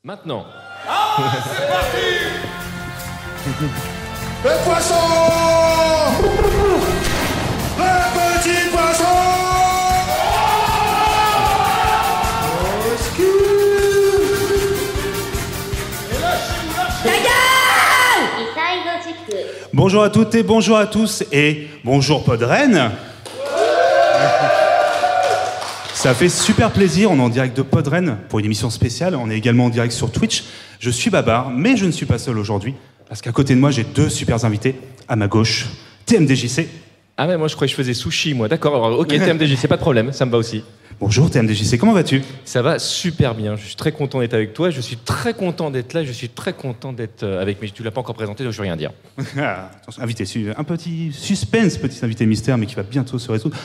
Maintenant. Ah, c'est parti. Le poisson. Le petit poisson. Bonjour à toutes et bonjour à tous et bonjour Podren. Ça fait super plaisir, on est en direct de Podren pour une émission spéciale, on est également en direct sur Twitch. Je suis Babar, mais je ne suis pas seul aujourd'hui, parce qu'à côté de moi j'ai deux super invités. À ma gauche, TMDJC. Ah mais moi je croyais que je faisais sushi moi, d'accord, alors, ok TMDJC, pas de problème, ça me va aussi. Bonjour TMDJC, comment vas-tu? Ça va super bien, je suis très content d'être avec toi, je suis très content d'être là, je suis très content d'être avec, mais tu l'as pas encore présenté donc je vais rien dire. Attention, invité, un petit suspense, petit invité mystère, mais qui va bientôt se résoudre.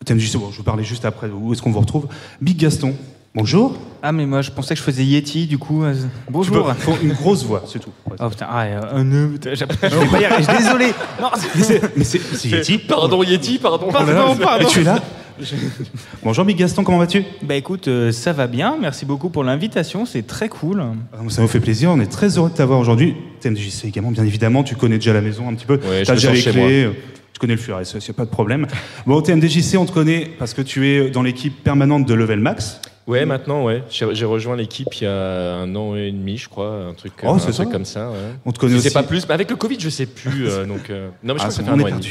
TMDJC, bon, je vous parlais juste après, où est-ce qu'on vous retrouve? Big Gaston, bonjour. Ah mais moi je pensais que je faisais Yeti du coup. Bonjour. Il faut une grosse voix, c'est tout. Oh putain, je vais pas y arriver, je suis désolé. Non, mais c'est Yeti. Pardon Yeti, pardon. Et tu es là? Bonjour Big Gaston, comment vas-tu? Bah écoute, ça va bien, merci beaucoup pour l'invitation, c'est très cool. Ça nous fait plaisir, on est très heureux de t'avoir aujourd'hui. TMDJC également, bien évidemment, tu connais déjà la maison un petit peu. Ouais, t'as déjà les clés, tu connais le Furet, il n'y a pas de problème. Bon, TMDJC, on te connaît parce que tu es dans l'équipe permanente de Level Max. Ouais, maintenant, ouais. J'ai rejoint l'équipe il y a 1 an et demi, je crois, un truc comme ça. Ouais. On te connaît je aussi. sais pas plus, mais avec le Covid, je sais plus. Donc, non, mais je crois que ça fait 1 an et demi.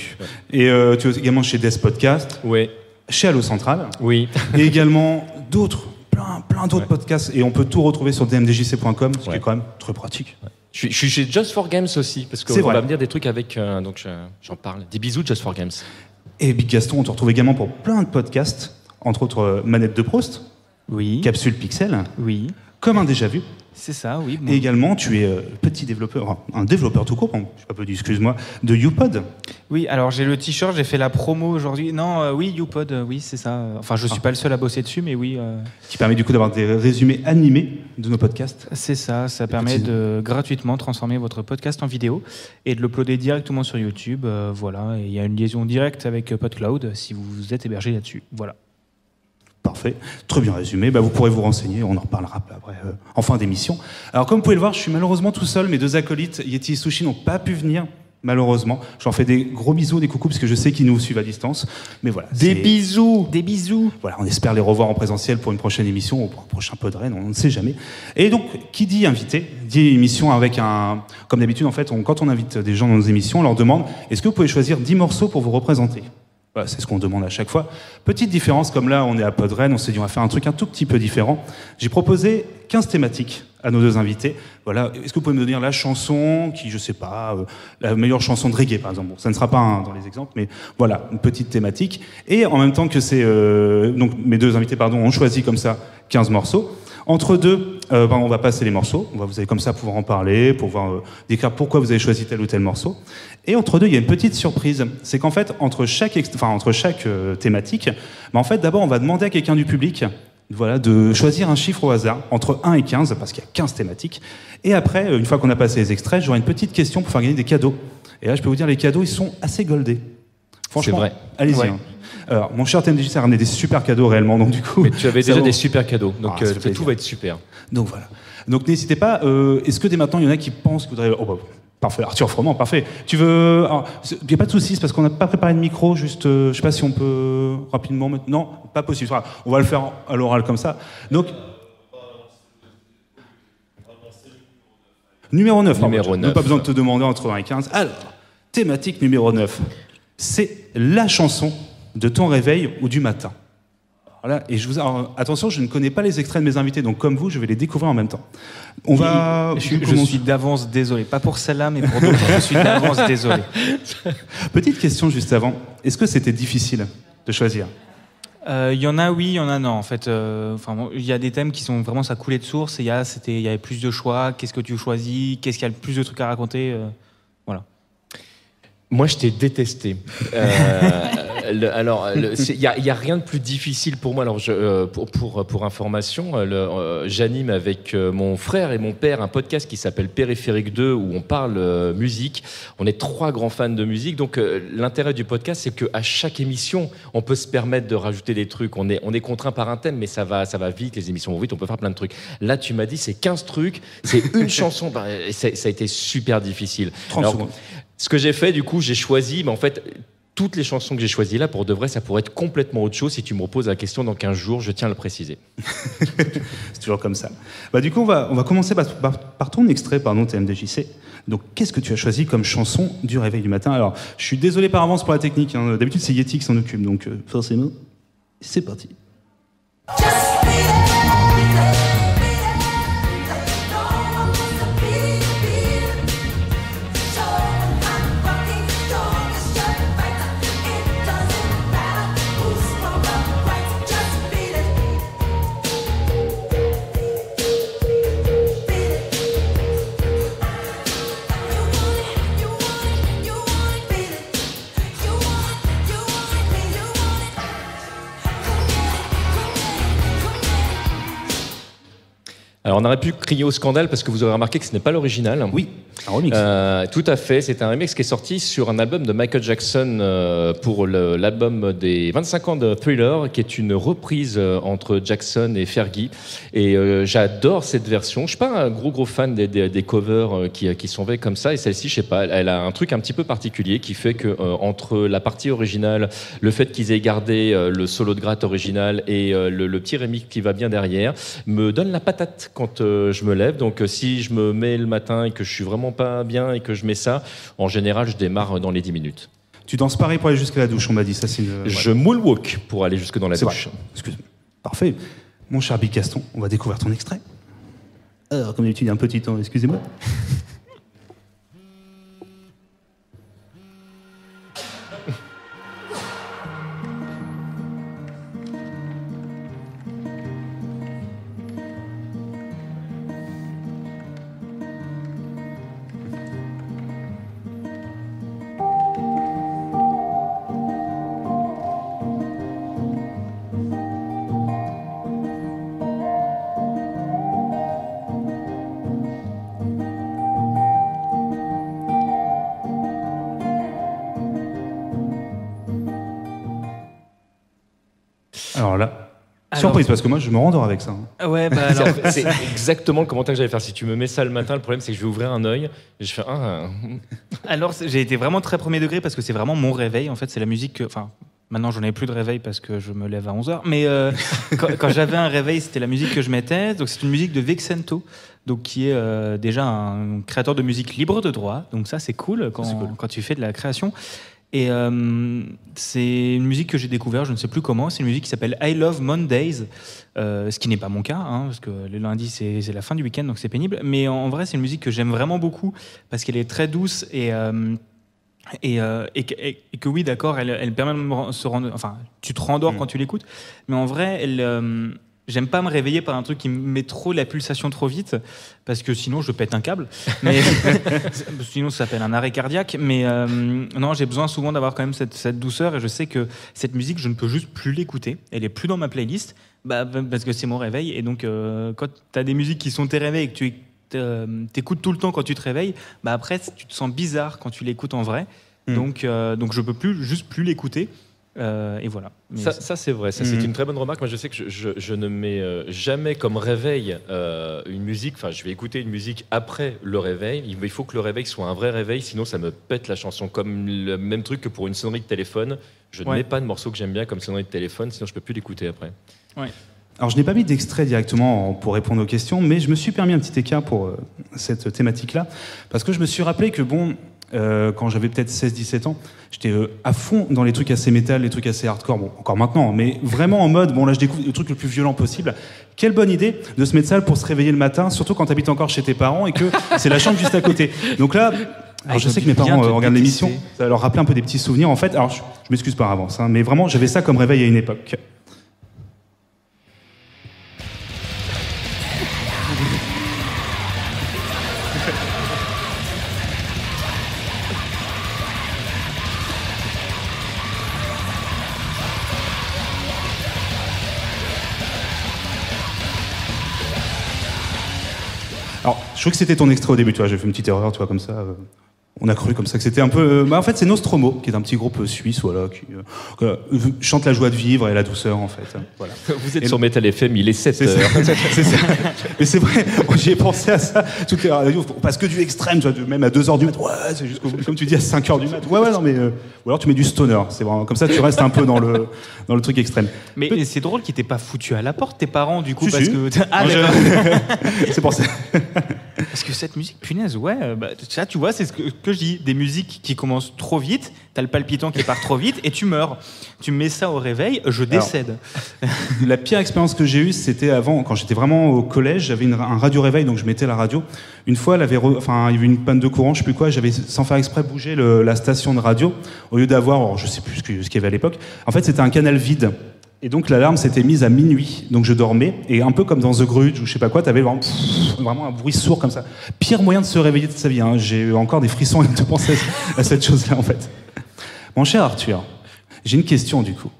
Et tu es également chez Death Podcast. Ouais. Chez Allo Central. Oui. Et également d'autres, plein d'autres podcasts. Et on peut tout retrouver sur dmdjc.com, ce qui est quand même très pratique. Ouais. Je suis chez Just for Games aussi, parce qu'on va me dire des trucs avec. Donc j'en parle. Des bisous, Just for Games. Et Big Gaston, on te retrouve également pour plein de podcasts, entre autres Manette de Proust. Oui. Capsule Pixel. Oui. Comme un déjà vu. C'est ça, oui. Et également, tu es petit développeur, un développeur tout court, je sais pas petit, excuse-moi, de YouPod. Oui, alors j'ai le t-shirt, j'ai fait la promo aujourd'hui. Non, oui, YouPod, oui, c'est ça. Enfin, je suis pas le seul à bosser dessus, mais oui. Qui permet du coup d'avoir des résumés animés de nos podcasts. C'est ça, ça permet de gratuitement transformer votre podcast en vidéo et de l'uploader directement sur YouTube. Voilà, et il y a une liaison directe avec PodCloud si vous êtes hébergé là-dessus. Voilà. Parfait, très bien résumé. Vous pourrez vous renseigner, on en reparlera après, en fin d'émission. Alors comme vous pouvez le voir, je suis malheureusement tout seul. Mes deux acolytes, Yeti et Sushi, n'ont pas pu venir, malheureusement. J'en fais des gros bisous, des coucous, parce que je sais qu'ils nous suivent à distance. Mais voilà. Des bisous. Voilà, on espère les revoir en présentiel pour une prochaine émission, ou pour un prochain Podren, on ne sait jamais. Et donc, qui dit invité, dit émission avec un... Comme d'habitude, en fait, quand on invite des gens dans nos émissions, on leur demande, est-ce que vous pouvez choisir 10 morceaux pour vous représenter? Voilà, c'est ce qu'on demande à chaque fois. Petite différence, comme là, on est à Podren, on s'est dit on va faire un truc un tout petit peu différent. J'ai proposé 15 thématiques à nos deux invités. Voilà, est-ce que vous pouvez me donner la chanson qui, je sais pas, la meilleure chanson de reggae, par exemple. Bon, ça ne sera pas dans les exemples, mais voilà, une petite thématique. Et en même temps que c'est... donc, mes deux invités, ont choisi comme ça 15 morceaux. Entre deux, on va passer les morceaux. Vous allez comme ça pouvoir en parler, pouvoir décrire pourquoi vous avez choisi tel ou tel morceau. Et entre deux, il y a une petite surprise. C'est qu'en fait, entre chaque thématique, en fait, d'abord, on va demander à quelqu'un du public de choisir un chiffre au hasard, entre 1 et 15, parce qu'il y a 15 thématiques. Et après, une fois qu'on a passé les extraits, j'aurai une petite question pour faire gagner des cadeaux. Et là, je peux vous dire, les cadeaux, ils sont assez goldés. Franchement, c'est vrai. Allez-y. Ouais. Alors, mon cher TMDJC a ramené des super cadeaux réellement, donc du coup... Mais tu avais déjà des super cadeaux, donc tout va être super. Donc voilà. Donc n'hésitez pas, est-ce que dès maintenant, il y en a qui pensent que vous voudrez... Parfait, Arthur Froment, parfait. Tu veux... Il n'y a pas de souci, c'est parce qu'on n'a pas préparé de micro, juste... je sais pas si on peut rapidement... Non, pas possible. On va le faire à l'oral comme ça. Donc... Numéro 9. Numéro 9. Pas besoin de te demander entre 1 et 15. Alors, thématique numéro 9. C'est la chanson de ton réveil ou du matin. Voilà, et attention, je ne connais pas les extraits de mes invités, donc comme vous, je vais les découvrir en même temps. Je suis d'avance désolé. Pas pour celle-là, mais pour d'autres, je suis d'avance désolé. Petite question juste avant. Est-ce que c'était difficile de choisir? Il y en a oui, il y en a non. En fait, il y a des thèmes qui sont vraiment ça coulait de source. Et il y avait plus de choix. Qu'est-ce que tu choisis? Qu'est-ce qu'il y a le plus de trucs à raconter? Voilà. Moi, je t'ai détesté. Il y a rien de plus difficile pour moi. Alors, pour information, j'anime avec mon frère et mon père un podcast qui s'appelle Périphérique 2 où on parle musique. On est 3 grands fans de musique. Donc, l'intérêt du podcast, c'est qu'à chaque émission, on peut se permettre de rajouter des trucs. On est contraint par un thème, mais ça va vite. Les émissions vont vite. On peut faire plein de trucs. Là, tu m'as dit, c'est 15 trucs, c'est une chanson. Ça a été super difficile. 30 secondes. Ce que j'ai fait, du coup, j'ai choisi, mais en fait, toutes les chansons que j'ai choisies là, pour de vrai, ça pourrait être complètement autre chose si tu me reposes la question dans 15 jours, je tiens à le préciser. C'est toujours comme ça. Du coup, on va commencer par ton extrait, TMDJC. Donc, qu'est-ce que tu as choisi comme chanson du réveil du matin? Alors, je suis désolé par avance pour la technique. Hein. D'habitude, c'est Yeti qui s'en occupe. Donc, forcément, c'est parti. Alors on aurait pu crier au scandale parce que vous aurez remarqué que ce n'est pas l'original. Oui, un remix. Tout à fait, c'est un remix qui est sorti sur un album de Michael Jackson pour l'album des 25 ans de Thriller, qui est une reprise entre Jackson et Fergie. Et j'adore cette version. Je suis pas un gros fan des covers qui sont faits comme ça. Et celle-ci, je sais pas, elle a un truc un petit peu particulier qui fait que entre la partie originale, le fait qu'ils aient gardé le solo de gratte original et le petit remix qui va bien derrière, me donne la patate quand je me lève. Donc si je me mets le matin et que je suis vraiment pas bien et que je mets ça, en général je démarre dans les 10 minutes. Tu danses pareil pour aller jusqu'à la douche, on m'a dit. Ça, c'est Je moonwalk pour aller jusque dans la douche. Excuse-moi. Parfait. Mon cher Bicaston, on va découvrir ton extrait. Alors, comme d'habitude, il y a un petit temps, excusez-moi. Alors là, surprise, parce que moi je me rendors avec ça. Ouais, bah alors. C'est exactement le commentaire que j'allais faire. Si tu me mets ça le matin, le problème c'est que je vais ouvrir un œil et je fais Alors j'ai été vraiment très premier degré parce que c'est vraiment mon réveil. En fait, c'est la musique que. Enfin, maintenant j'en ai plus de réveil parce que je me lève à 11h. Mais quand j'avais un réveil, c'était la musique que je mettais. Donc c'est une musique de Vexento, donc qui est déjà un créateur de musique libre de droit. Donc ça c'est cool quand tu fais de la création. Et c'est une musique que j'ai découvert, je ne sais plus comment. C'est une musique qui s'appelle I Love Mondays, ce qui n'est pas mon cas, hein, parce que le lundi c'est la fin du week-end, donc c'est pénible. Mais en vrai, c'est une musique que j'aime vraiment beaucoup parce qu'elle est très douce et que oui, d'accord, elle permet de se rendre. Enfin, tu te rendors quand tu l'écoutes, mais en vrai, j'aime pas me réveiller par un truc qui me met trop la pulsation trop vite, parce que sinon je pète un câble. Mais sinon ça s'appelle un arrêt cardiaque. Mais non, j'ai besoin souvent d'avoir quand même cette douceur, et je sais que cette musique, je ne peux juste plus l'écouter. Elle est plus dans ma playlist, parce que c'est mon réveil. Et donc quand tu as des musiques qui sont tes réveils et que tu t'écoutes tout le temps quand tu te réveilles, après tu te sens bizarre quand tu l'écoutes en vrai. Donc je peux plus l'écouter. Et voilà. Ça c'est vrai, c'est une très bonne remarque. Moi je sais que je ne mets jamais comme réveil une musique, enfin je vais écouter une musique après le réveil, il faut que le réveil soit un vrai réveil, sinon ça me pète la chanson. Comme le même truc que pour une sonnerie de téléphone, je ne mets pas de morceau que j'aime bien comme sonnerie de téléphone, sinon je peux plus l'écouter après. Ouais. Alors je n'ai pas mis d'extrait directement pour répondre aux questions, mais je me suis permis un petit écart pour cette thématique-là, parce que je me suis rappelé que quand j'avais peut-être 16-17 ans, j'étais à fond dans les trucs assez métal, les trucs assez hardcore, bon, encore maintenant, mais vraiment en mode, là je découvre le truc le plus violent possible. Quelle bonne idée de se mettre ça pour se réveiller le matin, surtout quand t'habites encore chez tes parents et que c'est la chambre juste à côté. Donc là, alors je sais que mes parents regardent l'émission, ça va leur rappeler un peu des petits souvenirs en fait. Alors je m'excuse par avance, mais vraiment j'avais ça comme réveil à une époque. Alors, je crois que c'était ton extrait au début, tu vois, j'ai fait une petite erreur, tu vois, comme ça. On a cru comme ça que c'était un peu... en fait, c'est Nostromo, qui est un petit groupe suisse, voilà, qui chante la joie de vivre et la douceur, en fait. Voilà. Vous êtes sur Metal FM, il est 7 heures. C'est ça. Mais c'est vrai, j'y ai pensé à ça. Toutes les radios, parce que du extrême, tu vois, même à 2h du mat, ouais, c'est jusqu'au bout. Comme tu dis, à 5h du mat. Ouais, non, mais... ou alors tu mets du stoner, c'est vraiment... Comme ça, tu restes un peu dans le truc extrême. Mais c'est drôle qu'ils t'aient pas foutu à la porte, tes parents, du coup, Si, parce si. que... Ah, Moi, d'accord. c'est pour ça. Parce que cette musique, punaise, ouais, bah, ça, tu vois, c'est ce que je dis. Des musiques qui commencent trop vite, t'as le palpitant qui part trop vite et tu meurs. Tu mets ça au réveil, je décède. La pire expérience que j'ai eue, c'était avant, quand j'étais vraiment au collège, j'avais un radio-réveil, donc je mettais la radio. Une fois, il y avait une panne de courant, je sais plus quoi, j'avais sans faire exprès bougé la station de radio, au lieu d'avoir, alors, je sais plus ce qu'il y avait à l'époque, en fait c'était un canal vide. Et donc l'alarme s'était mise à minuit, donc je dormais, et un peu comme dans The Grudge ou je sais pas quoi, t'avais vraiment un bruit sourd comme ça. Pire moyen de se réveiller de sa vie, hein. J'ai eu encore des frissons de penser à cette chose-là en fait. Mon cher Arthur, j'ai une question du coup.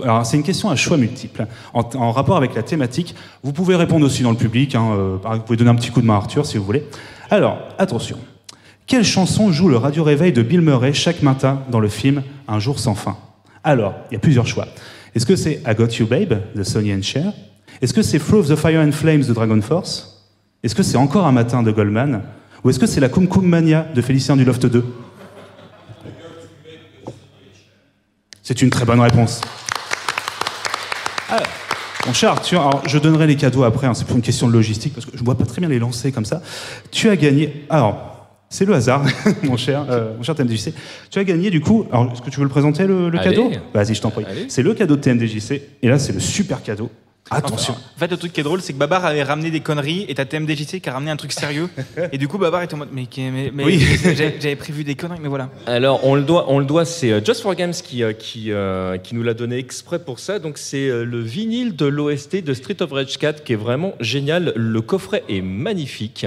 Alors c'est une question à choix multiples, en rapport avec la thématique. Vous pouvez répondre aussi dans le public, hein, vous pouvez donner un petit coup de main à Arthur si vous voulez. Alors, attention. Quelle chanson joue le radio-réveil de Bill Murray chaque matin dans le film Un jour sans fin? Alors, il y a plusieurs choix. Est-ce que c'est I Got You Babe de Sonny and Cher? Est-ce que c'est Through the Fire and Flames de Dragon Force? Est-ce que c'est Encore un matin de Goldman? Ou est-ce que c'est la Kum Kum Mania de Félicien du Loft 2? C'est une très bonne réponse. Alors, mon cher Arthur, alors je donnerai les cadeaux après, hein, c'est pour une question de logistique, parce que je ne vois pas très bien les lancer comme ça. Tu as gagné... Alors... C'est le hasard, mon cher TMDJC. Tu as gagné du coup. Alors, est-ce que tu veux le présenter le cadeau? Vas-y, je t'en prie. Allez. C'est le cadeau de TMDJC. Et là, c'est le super cadeau. Attention. En fait, le truc qui est drôle, c'est que Babar avait ramené des conneries et t'as TMDJC qui a ramené un truc sérieux. Et du coup, Babar était en mode, mais Oui. j'avais prévu des conneries, mais voilà. Alors, on le doit, c'est Just for Games qui nous l'a donné exprès pour ça. Donc, c'est le vinyle de l'OST de Street of Rage 4 qui est vraiment génial. Le coffret est magnifique.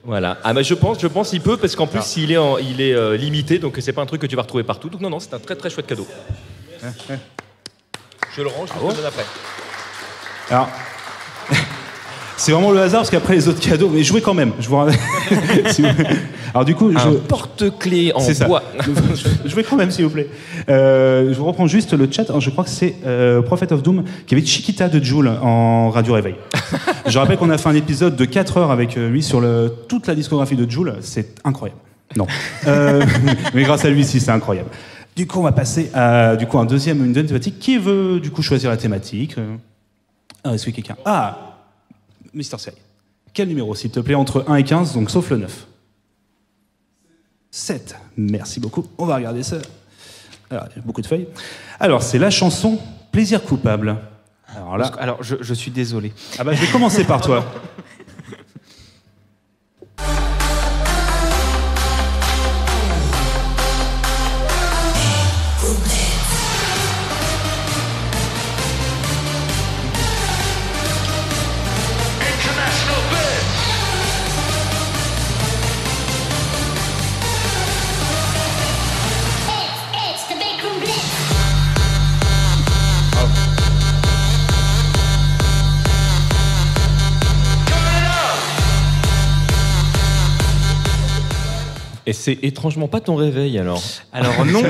Voilà. Ah bah je pense il peut parce qu'en plus il est limité, donc c'est pas un truc que tu vas retrouver partout. Donc non, c'est un très très chouette cadeau. Je le range, je te le donne après. Alors, c'est vraiment le hasard parce qu'après les autres cadeaux, mais jouez quand même. Je vous... Alors du coup, Un porte-clés en bois. Jouez quand même, s'il vous plaît. Je vous reprends juste le chat. Alors, je crois que c'est Prophet of Doom qui avait Chiquita de Jul en radio réveil. Je rappelle qu'on a fait un épisode de 4 heures avec lui sur toute la discographie de Jul. C'est incroyable. Non. Mais grâce à lui, si, c'est incroyable. Du coup, on va passer à une deuxième thématique. Qui veut du coup choisir la thématique? Est-ce que quelqu'un... Mister Sky. Quel numéro, s'il te plaît, entre 1 et 15, donc sauf le 9? 7. Merci beaucoup. On va regarder ça. Alors, il y a beaucoup de feuilles. Alors, c'est la chanson Plaisir coupable. Alors là... Alors, je suis désolé. Ah bah, je vais commencer par toi. It's the big room blitz. Et c'est étrangement pas ton réveil alors. Alors non.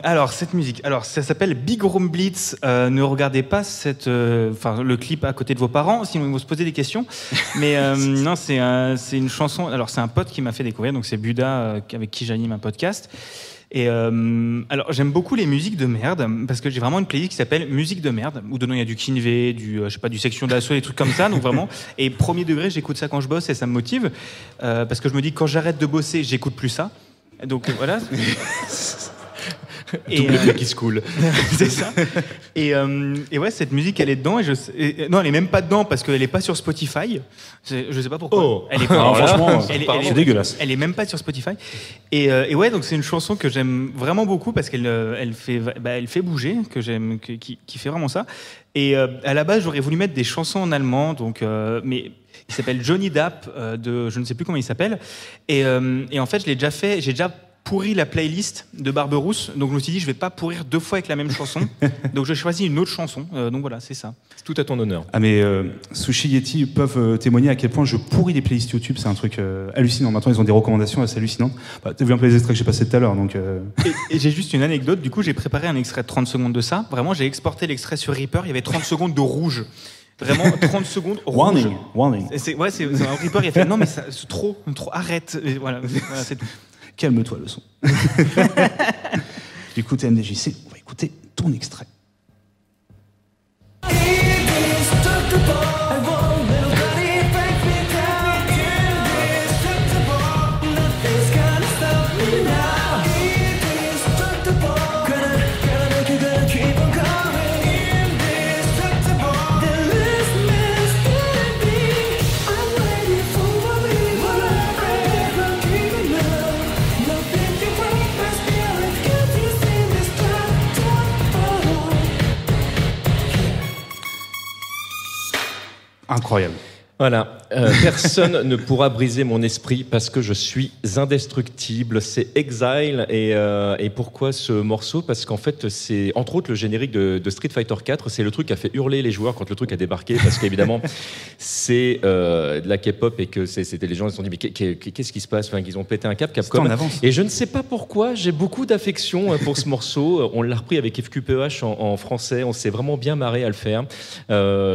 Alors cette musique, ça s'appelle Big Room Blitz. Ne regardez pas le clip à côté de vos parents, sinon ils vont se poser des questions. Mais non, c'est une chanson. Alors c'est un pote qui m'a fait découvrir, donc c'est Buda avec qui j'anime un podcast. Et alors j'aime beaucoup les musiques de merde parce que j'ai vraiment une playlist qui s'appelle musique de merde où dedans il y a du Kinvé, du Section d'Assaut, des trucs comme ça, donc vraiment. Et premier degré, j'écoute ça quand je bosse et ça me motive parce que je me dis que quand j'arrête de bosser, j'écoute plus ça. Donc voilà. Double Black is cool. C'est ça. Et ouais, cette musique, elle est dedans. Non, elle est même pas dedans parce qu'elle est pas sur Spotify. Je sais pas pourquoi. Oh. Elle est pas. Alors, franchement, c'est dégueulasse. Elle est même pas sur Spotify. Et ouais, donc c'est une chanson que j'aime vraiment beaucoup parce qu'elle elle fait bouger, qui fait vraiment ça. Et à la base, j'aurais voulu mettre des chansons en allemand, donc mais il s'appelle Johnny Depp de je ne sais plus comment il s'appelle. Et en fait, j'ai déjà pourri la playlist de Barberousse, donc je me suis dit je vais pas pourrir 2 fois avec la même chanson, donc j'ai choisi une autre chanson, donc voilà, c'est ça. C'est tout à ton honneur. Ah mais Sushi Yeti peuvent témoigner à quel point je pourris les playlists YouTube, c'est un truc hallucinant. Maintenant ils ont des recommandations assez hallucinantes. Bah, t'as vu un peu les extraits que j'ai passés tout à l'heure, donc... Et j'ai juste une anecdote, du coup j'ai préparé un extrait de 30 secondes de ça, vraiment j'ai exporté l'extrait sur Reaper, il y avait 30 secondes de rouge. Vraiment 30 secondes rouge. Warning. Et c'est un Reaper, il a fait non mais c'est trop, arrête. Et voilà, c'est tout. Calme-toi le son. Du coup, TMDJC, on va écouter ton extrait. Incroyable. Voilà, personne ne pourra briser mon esprit parce que je suis indestructible. C'est Exile et pourquoi ce morceau? Parce qu'en fait, c'est entre autres le générique de Street Fighter 4. C'est le truc qui a fait hurler les joueurs quand le truc a débarqué parce qu'évidemment, c'est de la K-pop et que c'était les gens qui se sont dit mais qu'est-ce qui se passe? Enfin, qu'ils ont pété un cap, Capcom. Et je ne sais pas pourquoi, j'ai beaucoup d'affection pour ce morceau. On l'a repris avec FQPEH en français. On s'est vraiment bien marré à le faire.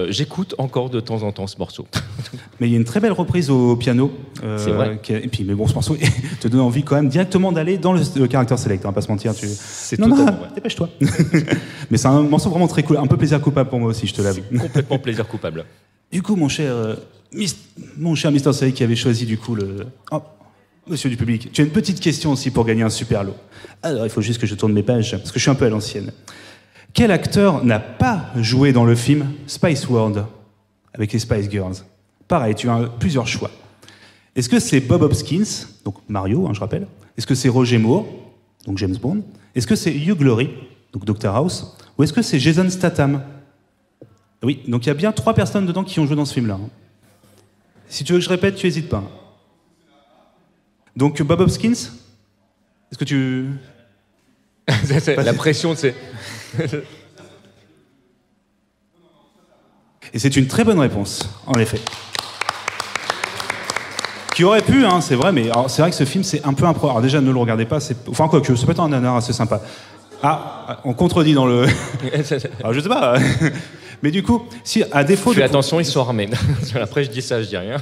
J'écoute encore de temps en temps ce morceau. Mais il y a une très belle reprise au piano. C'est vrai. Et puis, mais bon, ce morceau te donne envie quand même directement d'aller dans le character select, hein, pas se mentir. C'est non, totalement non, vrai. dépêche-toi. Mais c'est un morceau vraiment très cool, un peu plaisir coupable pour moi aussi, je te l'avoue. Complètement plaisir coupable. Du coup, mon cher Mr. Select qui avait choisi du coup le... Oh, monsieur du public, tu as une petite question aussi pour gagner un super lot. Alors, il faut juste que je tourne mes pages, parce que je suis un peu à l'ancienne. Quel acteur n'a pas joué dans le film Spice World avec les Spice Girls? Pareil, tu as plusieurs choix. Est-ce que c'est Bob Hoskins, donc Mario, hein, je rappelle? Est-ce que c'est Roger Moore, donc James Bond? Est-ce que c'est Hugh Laurie, donc Dr House? Ou est-ce que c'est Jason Statham? Oui, donc il y a bien 3 personnes dedans qui ont joué dans ce film-là. Hein. Si tu veux que je répète, tu hésites pas. Donc Bob Hoskins? Est-ce que tu... La pression, c'est... Et c'est une très bonne réponse, en effet. Qui aurait pu, hein, c'est vrai, mais c'est vrai que ce film, c'est un peu improbable. Alors déjà, ne le regardez pas, enfin quoi que, ça peut être un nanar assez sympa. Ah, on contredit dans le... Alors, je sais pas. Mais du coup, si à défaut Fais attention, ils sont armés. Après, je dis ça, je dis rien.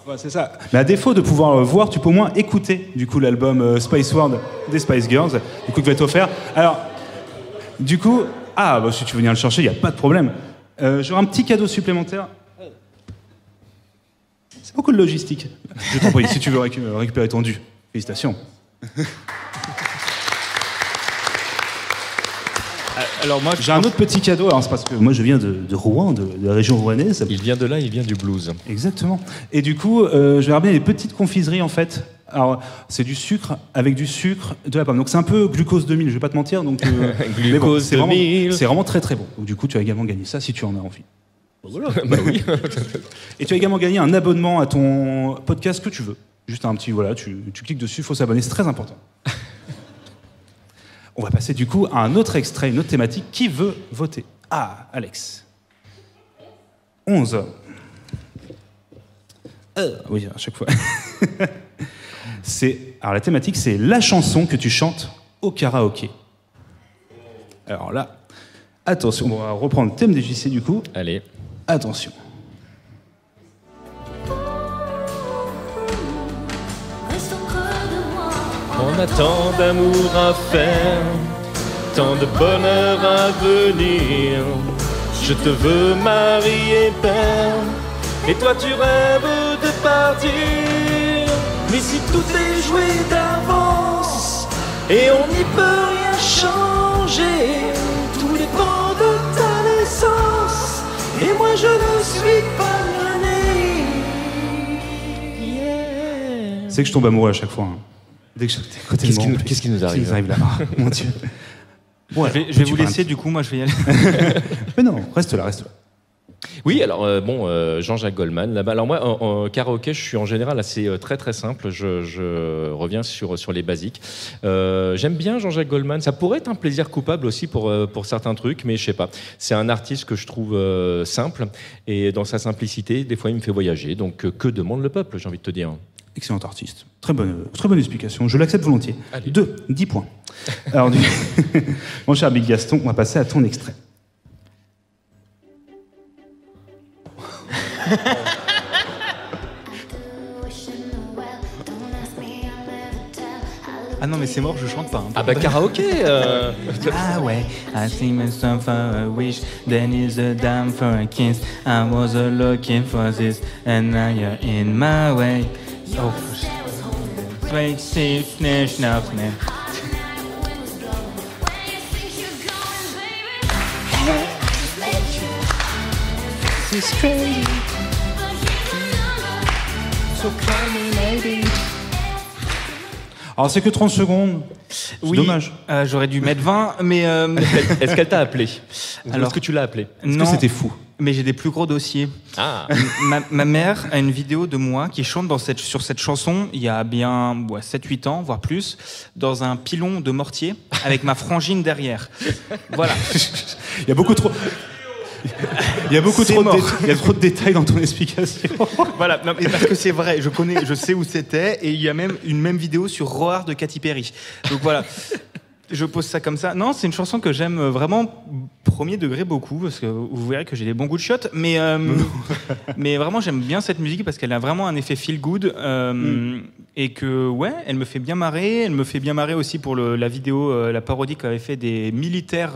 Ouais, c'est ça. Mais à défaut de pouvoir le voir, tu peux au moins écouter, du coup, l'album Spice World des Spice Girls, du coup, qui va être offert. Alors, du coup, si tu veux venir le chercher, il n'y a pas de problème. J'aurai un petit cadeau supplémentaire. C'est beaucoup de logistique. Je t'en prie, si tu veux récupérer ton dû. Félicitations. Alors moi, j'ai un autre petit cadeau. Alors c'est parce que moi je viens de Rouen, de la région rouennaise. Il vient de là, il vient du blues. Exactement. Et du coup, je vais ramener des petites confiseries en fait. Alors c'est du sucre avec du sucre de la pomme. Donc c'est un peu glucose 2000. Je vais pas te mentir. Donc glucose 2000. C'est vraiment très très bon. Donc du coup, tu as également gagné ça si tu en as envie. Voilà. Bah oui. Et tu as également gagné un abonnement à ton podcast que tu veux. Juste un petit, voilà, tu cliques dessus, il faut s'abonner, c'est très important. On va passer du coup à un autre extrait, une autre thématique. Qui veut voter? Ah, Alex. 11. Oui, à chaque fois. Alors la thématique, c'est la chanson que tu chantes au karaoké. Alors là, attention, on va reprendre le thème des JC du coup. Allez. Attention. On a tant d'amour à faire, tant de bonheur à venir. Je te veux marier, père, et toi tu rêves de partir. Mais si tout est joué d'avance, et on n'y peut rien changer, tout dépend de ta naissance, et moi je ne suis pas né. Yeah. C'est que je tombe amoureux à chaque fois. Hein. Dès que Qu'est-ce qui nous arrive là? Oh, mon Dieu. Bon, je vais vous laisser, du coup, moi je vais y aller. Mais non, reste là. Oui, alors Jean-Jacques Goldman là-bas. Alors moi, en karaoké, je suis en général assez très très simple. Je reviens sur les basiques. J'aime bien Jean-Jacques Goldman. Ça pourrait être un plaisir coupable aussi pour certains trucs, mais je sais pas. C'est un artiste que je trouve simple et dans sa simplicité, des fois, il me fait voyager. Donc, que demande le peuple, j'ai envie de te dire. Excellent artiste. Très bonne explication. Je l'accepte volontiers. Allez. 10 points. Alors, mon cher Big Gaston, on va passer à ton extrait. Ah non, mais c'est mort, je chante pas. Hein. Ah bah karaoké Ah ouais. I think myself for a wish, then is a damn for a kiss. I was looking for this, and now you're in my way. Oh, wait, see, snare, snap, snare. It's crazy. So call me maybe. Alors, c'est que 30 secondes. C'est Oui, dommage. J'aurais dû mettre 20, mais... Est-ce qu'elle t'a appelé? Alors, Est-ce que tu l'as appelé? Est-ce non, que c'était fou? mais j'ai des plus gros dossiers. Ah. Ma mère a une vidéo de moi qui chante sur cette chanson il y a bien 7-8 ans, voire plus, dans un pilon de mortier avec ma frangine derrière. Voilà. Il y a beaucoup trop... Il y a beaucoup C'est trop mort. il y a trop de détails dans ton explication. Voilà, non, mais parce que c'est vrai, je sais où c'était, et il y a même une vidéo sur Roar de Katy Perry. Donc voilà, je pose ça comme ça. Non, c'est une chanson que j'aime vraiment premier degré beaucoup, parce que vous verrez que j'ai des bons goûts de shot, mais vraiment j'aime bien cette musique parce qu'elle a vraiment un effet feel good, et que ouais, elle me fait bien marrer. Elle me fait bien marrer aussi pour la vidéo, la parodie qu'avaient fait des militaires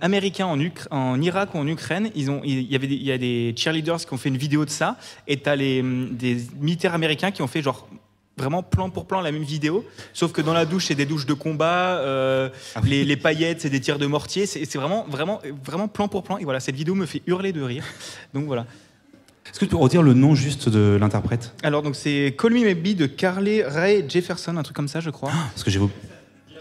américains en Irak ou en Ukraine. Il y a des cheerleaders qui ont fait une vidéo de ça, et t'as des militaires américains qui ont fait genre vraiment plan pour plan la même vidéo, sauf que dans la douche c'est des douches de combat, les paillettes c'est des tirs de mortier, c'est vraiment plan pour plan, et voilà, cette vidéo me fait hurler de rire. Donc voilà. Est-ce que tu peux redire le nom juste de l'interprète? Alors donc c'est Call Me Maybe de Carly Rae Jefferson, un truc comme ça je crois. Parce que j'ai...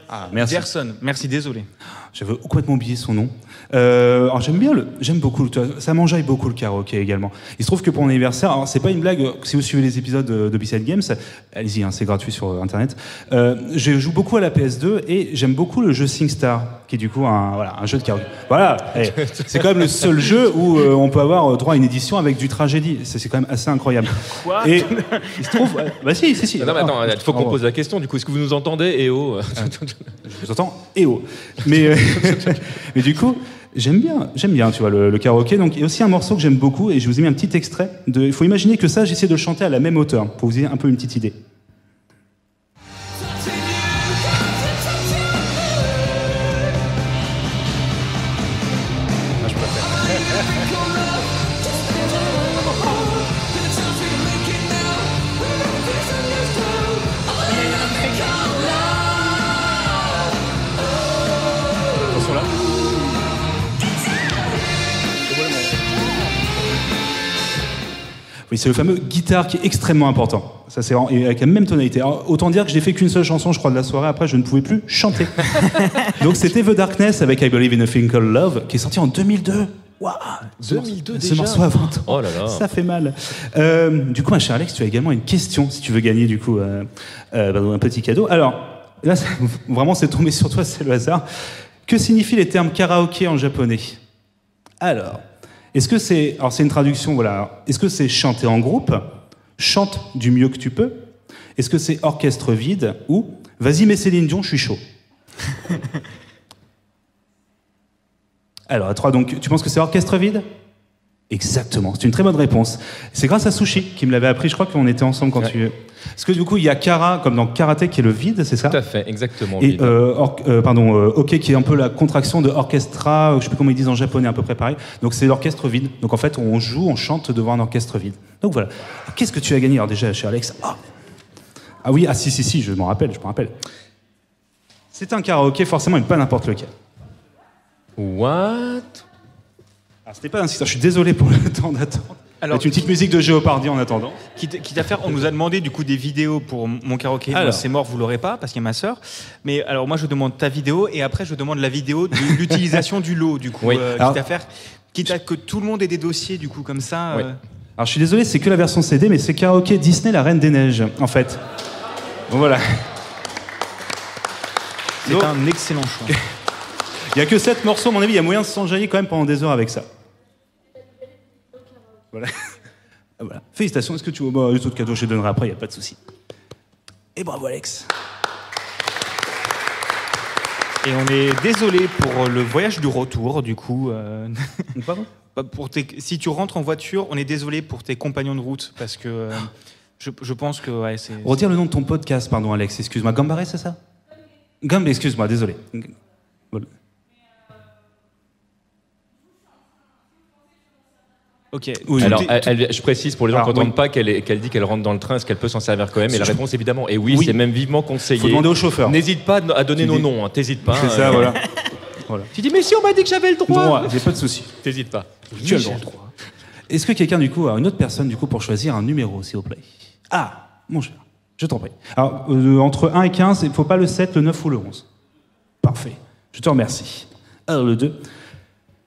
Ah, merci. Jefferson, merci, désolé. J'avais complètement oublié son nom. Alors j'aime beaucoup, ça m'enjaille beaucoup le karaoké également. Il se trouve que pour mon anniversaire, alors c'est pas une blague, si vous suivez les épisodes de B-Side Games, allez-y, hein, c'est gratuit sur internet. Je joue beaucoup à la PS2 et j'aime beaucoup le jeu SingStar, qui est du coup un jeu de karaoké. Voilà, c'est quand même le seul jeu où on peut avoir droit à une édition avec du tragédie. C'est quand même assez incroyable. Quoi? Et il se trouve, bah si. Non mais attends, il faut qu'on pose la question du coup. Est-ce que vous nous entendez? Eh oh. Je vous entends mais du coup j'aime bien tu vois le karaoké. Donc il y a aussi un morceau que j'aime beaucoup et je vous ai mis un petit extrait il faut imaginer que ça j'essaie de le chanter à la même hauteur pour vous ayez un peu une petite idée. Oui, c'est le fameux guitare qui est extrêmement important. Ça, c'est avec la même tonalité. Alors, autant dire que je n'ai fait qu'une seule chanson, je crois, de la soirée. Après, je ne pouvais plus chanter. Donc, c'était The Darkness avec I Believe in a Thing Called Love, qui est sorti en 2002. Waouh, 2002 ce déjà. morceau à 20 ans. Oh là là. Ça fait mal. Du coup, ma chère Alex, tu as également une question si tu veux gagner du coup un petit cadeau. Alors, là, vraiment, c'est tombé sur toi, c'est le hasard. Que signifient les termes karaoké en japonais? Alors, est-ce que c'est... Alors, c'est une traduction, voilà. Est-ce que c'est chanter en groupe? Chante du mieux que tu peux? Est-ce que c'est orchestre vide? Ou vas-y, mets Céline Dion, je suis chaud? Alors, à 3, donc, tu penses que c'est orchestre vide? Exactement, c'est une très bonne réponse. C'est grâce à Sushi qui me l'avait appris, je crois qu'on était ensemble quand tu... Parce que du coup, il y a Kara, comme dans Karaté, qui est le vide, c'est ça? Tout à fait, exactement. Et Ok, qui est un peu la contraction de orchestra, je sais plus comment ils disent en japonais, à peu près pareil. Donc c'est l'orchestre vide. Donc en fait, on joue, on chante devant un orchestre vide. Donc voilà. Qu'est-ce que tu as gagné alors déjà, cher Alex? Ah oui, si, je m'en rappelle. C'est un karaoké, forcément, et pas n'importe lequel. What? C'était pas insistant, je suis désolé pour le temps d'attente. Alors, une petite musique de Géopardy en attendant. Quitte à faire, on nous a demandé du coup des vidéos pour mon karaoké. Alors. C'est mort, vous l'aurez pas parce qu'il y a ma sœur. Mais alors moi je demande ta vidéo et après je demande la vidéo de l'utilisation du lot du coup. Oui. Quitte Alors, à faire. Quitte à que tout le monde ait des dossiers, du coup, comme ça. Ouais. Alors je suis désolé, c'est que la version CD, mais c'est karaoké Disney, la Reine des Neiges, en fait. Bon, voilà. C'est Donc, un excellent choix. il n'y a que 7 morceaux, à mon avis, il y a moyen de s'enjailler quand même pendant des heures avec ça. Voilà. Voilà. Félicitations, est-ce que tu veux... Bah, les autres cadeaux, je les donnerai après, il n'y a pas de souci. Et bravo, Alex. Et on est désolé pour le voyage du retour, du coup. Pardon ? Si tu rentres en voiture, on est désolé pour tes compagnons de route, parce que je pense que ouais, c'est... Retire le nom de ton podcast, pardon, Alex, excuse-moi. Gambaré, c'est ça ? Gambé, excuse-moi, désolé. Voilà. Ok. Oui, Alors, tout je précise pour les gens qui Alors, n'entendent oui. pas qu'elle dit qu'elle rentre dans le train, est-ce qu'elle peut s'en servir quand même? Et la réponse, évidemment, et oui, Oui. c'est même vivement conseillé. faut demander au chauffeur. N'hésite pas à donner Tu nos dis- noms, hein, t'hésites pas. C'est ça, voilà. Voilà. Tu dis, mais si on m'a dit que j'avais le droit. Droit, j'ai pas de souci. T'hésites pas. Tu as le droit. Est-ce que quelqu'un, du coup, a une autre personne, du coup, pour choisir un numéro, s'il vous plaît? Ah, mon cher, je t'en prie. Alors, entre 1 et 15, il ne faut pas le 7, le 9 ou le 11. Parfait. Je te remercie. Alors, le 2.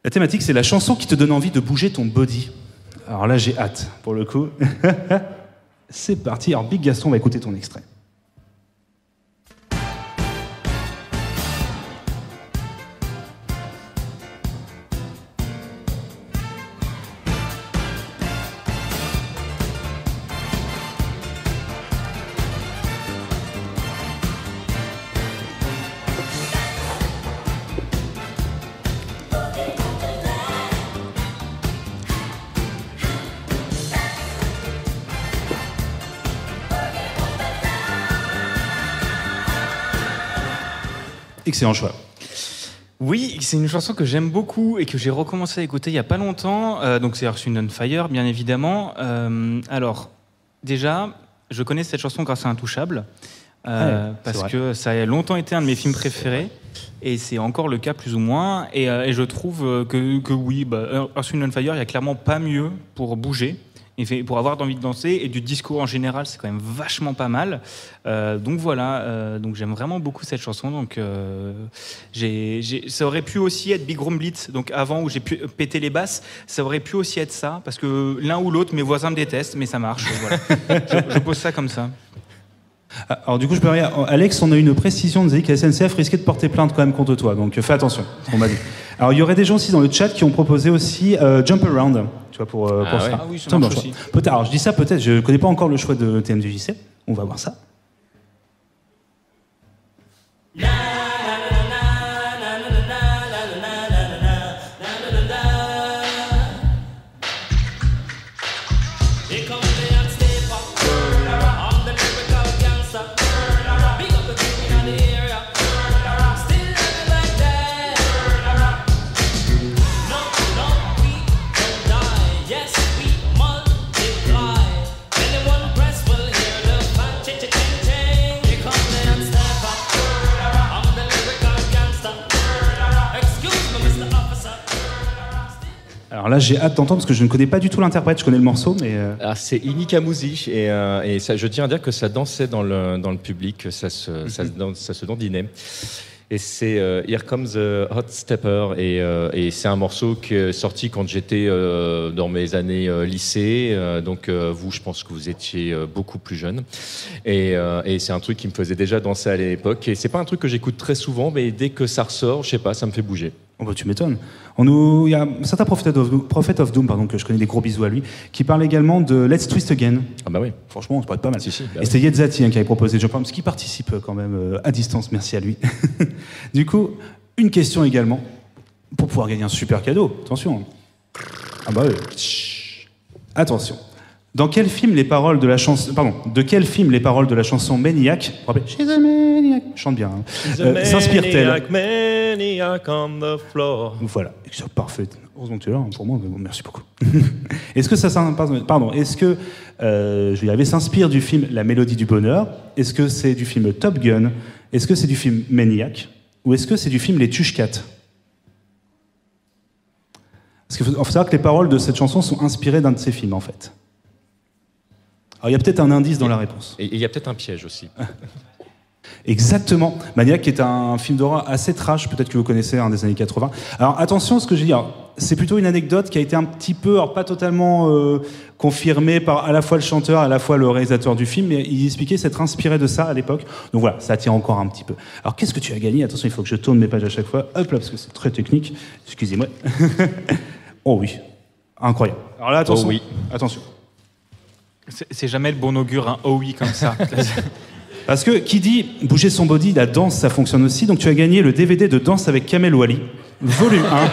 La thématique, c'est la chanson qui te donne envie de bouger ton body. Alors là, j'ai hâte, pour le coup. C'est parti. Alors, Big Gaston va écouter ton extrait. Excellent choix. Oui, c'est une chanson que j'aime beaucoup et que j'ai recommencé à écouter il n'y a pas longtemps. Donc c'est Earth, Wind and Fire, bien évidemment. Alors, déjà, je connais cette chanson grâce à Intouchable. Parce vrai. que ça a longtemps été un de mes films préférés. Et c'est encore le cas plus ou moins. Et je trouve que oui, Earth, Wind and Fire, il n'y a clairement pas mieux pour bouger. Et pour avoir envie de danser, et du disco en général, c'est quand même vachement pas mal. Donc voilà, donc j'aime vraiment beaucoup cette chanson. Donc ça aurait pu aussi être Big Room Blitz, donc avant où j'ai pu péter les basses, ça aurait pu aussi être ça, parce que l'un ou l'autre, mes voisins me détestent, mais ça marche. Voilà. je pose ça comme ça. Alors du coup, je peux rien. Alex, on a eu une précision, on nous a dit que la SNCF risquait de porter plainte quand même contre toi, donc fais attention, on m'a dit. Alors il y aurait des gens aussi dans le chat qui ont proposé aussi Jump Around, tu vois, pour Ah ça. ouais. Ah oui, ça C'est un marche bon aussi. choix. Alors je dis ça peut-être, je connais pas encore le choix de TMDJC, on va voir ça. Here comes the unstable. I'm the lyrical gangster. Big up the people in the area. Still living like that. No, we don't die. Yes, we multiply. Anyone press will hear the fat ching. Here comes the unstable. I'm the lyrical gangster. Excuse me, Mr. Officer. Alors là, j'ai hâte d'entendre parce que je ne connais pas du tout l'interprète, je connais le morceau, mais Ah, c'est Inika Mouzi et ça, je tiens à dire que ça dansait dans le public, ça se dandinait. Et c'est Here Comes the Hot Stepper et c'est un morceau qui est sorti quand j'étais dans mes années lycée. Donc vous, je pense que vous étiez beaucoup plus jeune. Et c'est un truc qui me faisait déjà danser à l'époque. Et c'est pas un truc que j'écoute très souvent, mais dès que ça ressort, je sais pas, ça me fait bouger. oh bah, tu m'étonnes. Il y a un certain Prophet of Doom, pardon, que je connais, des gros bisous à lui, qui parle également de Let's Twist Again. Ah bah oui. Franchement, ça pourrait être pas mal. Si, bah et oui. c'était Yetzati qui avait proposé Jump Around, parce qu'il participe quand même à distance, merci à lui. Du coup, une question également, pour pouvoir gagner un super cadeau. Attention. Ah bah oui. Chut. Attention. Dans quel film les paroles de la chanson... Pardon, de quel film les paroles de la chanson Maniac, vous vous rappelez, She's a Maniac, je chante bien, hein, s'inspire-t-elle? Maniac on the floor. Voilà, c'est parfait. Heureusement que tu es là, hein, pour moi, mais bon, merci beaucoup. Est-ce que est-ce que, je vais y arriver, s'inspire du film La Mélodie du Bonheur? Est-ce que c'est du film Top Gun? Est-ce que c'est du film Maniac? Ou est-ce que c'est du film Les Tuches-Cat? Parce qu'il faut savoir que les paroles de cette chanson sont inspirées d'un de ces films, en fait. Alors, il y a peut-être un indice dans la réponse. Et il y a peut-être un piège aussi. Exactement. Maniac qui est un film d'horreur assez trash, peut-être que vous connaissez, des années 80. Alors attention, ce que je dis, c'est plutôt une anecdote qui a été un petit peu, alors pas totalement confirmée par à la fois le chanteur, à la fois le réalisateur du film, mais il expliquait s'être inspiré de ça à l'époque. Donc voilà, ça tient encore un petit peu. Alors qu'est-ce que tu as gagné? Attention, il faut que je tourne mes pages à chaque fois. Hop là, parce que c'est très technique. Excusez-moi. Oh oui, incroyable. Alors là, attention. Oh oui. Attention. C'est jamais le bon augure, un oh oui comme ça. Parce que qui dit bouger son body, la danse, ça fonctionne aussi. Donc tu as gagné le DVD de Danse avec Kamel Ouali, volume 1.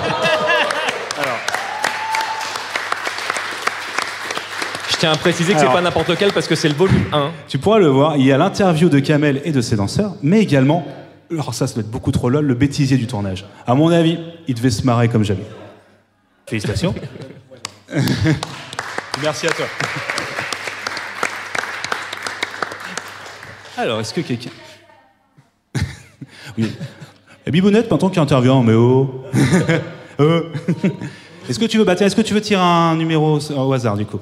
Je tiens à préciser que c'est Alors. pas n'importe lequel parce que c'est le volume 1. Tu pourras le voir, il y a l'interview de Kamel et de ses danseurs, mais également, alors ça doit être beaucoup trop lol, le bêtisier du tournage. À mon avis, il devait se marrer comme jamais. Félicitations. Merci à toi. Alors, est-ce que quelqu'un... Oui. Et Bibounette, maintenant qui intervient, mais oh. Est-ce que tu veux est-ce que tu veux tirer un numéro au hasard, du coup?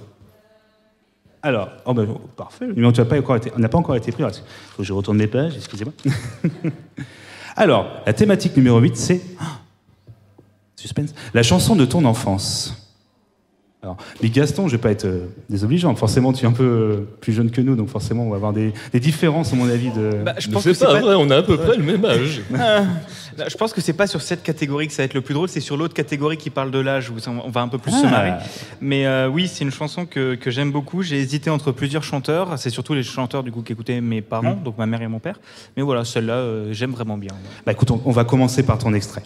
Alors, parfait, le numéro n'a pas encore été pris. Il faut que je retourne mes pages, excusez-moi. Alors, la thématique numéro 8, c'est... suspense. La chanson de ton enfance. Alors, Big Gaston, je vais pas être désobligeant. Forcément, tu es un peu plus jeune que nous, donc forcément, on va avoir des différences, à mon avis. Je pense que c'est pas vrai, on a à peu près le même âge. Je pense que c'est pas sur cette catégorie que ça va être le plus drôle, c'est sur l'autre catégorie qui parle de l'âge où on va un peu plus se marrer. Mais oui, c'est une chanson que j'aime beaucoup. J'ai hésité entre plusieurs chanteurs. C'est surtout les chanteurs du coup qu'écoutaient mes parents, donc ma mère et mon père. Mais voilà, celle-là, j'aime vraiment bien. Bah écoute, on va commencer par ton extrait.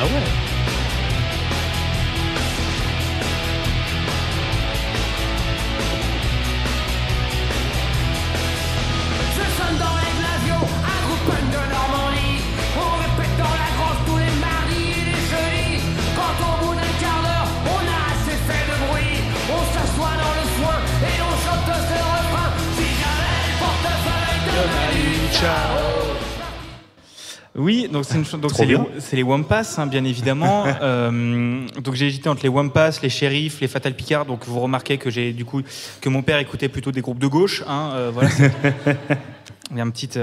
Ah ouais. Je sonne dans les glaciaux, un groupe punk de Normandie. On répète dans la grosse tous les mardis et les jeudis. Quand au bout d'un quart d'heure, on a assez fait de bruit, on s'assoit dans le foin et on chante ce refrain. Si jamais le portefeuille de Manu Chao. Oui, donc c'est les Wampas, hein, bien évidemment. Donc j'ai hésité entre les Wampas, les Shérifs, les Fatal Picard. Donc vous remarquez que mon père écoutait plutôt des groupes de gauche. Voilà. Il y a un petit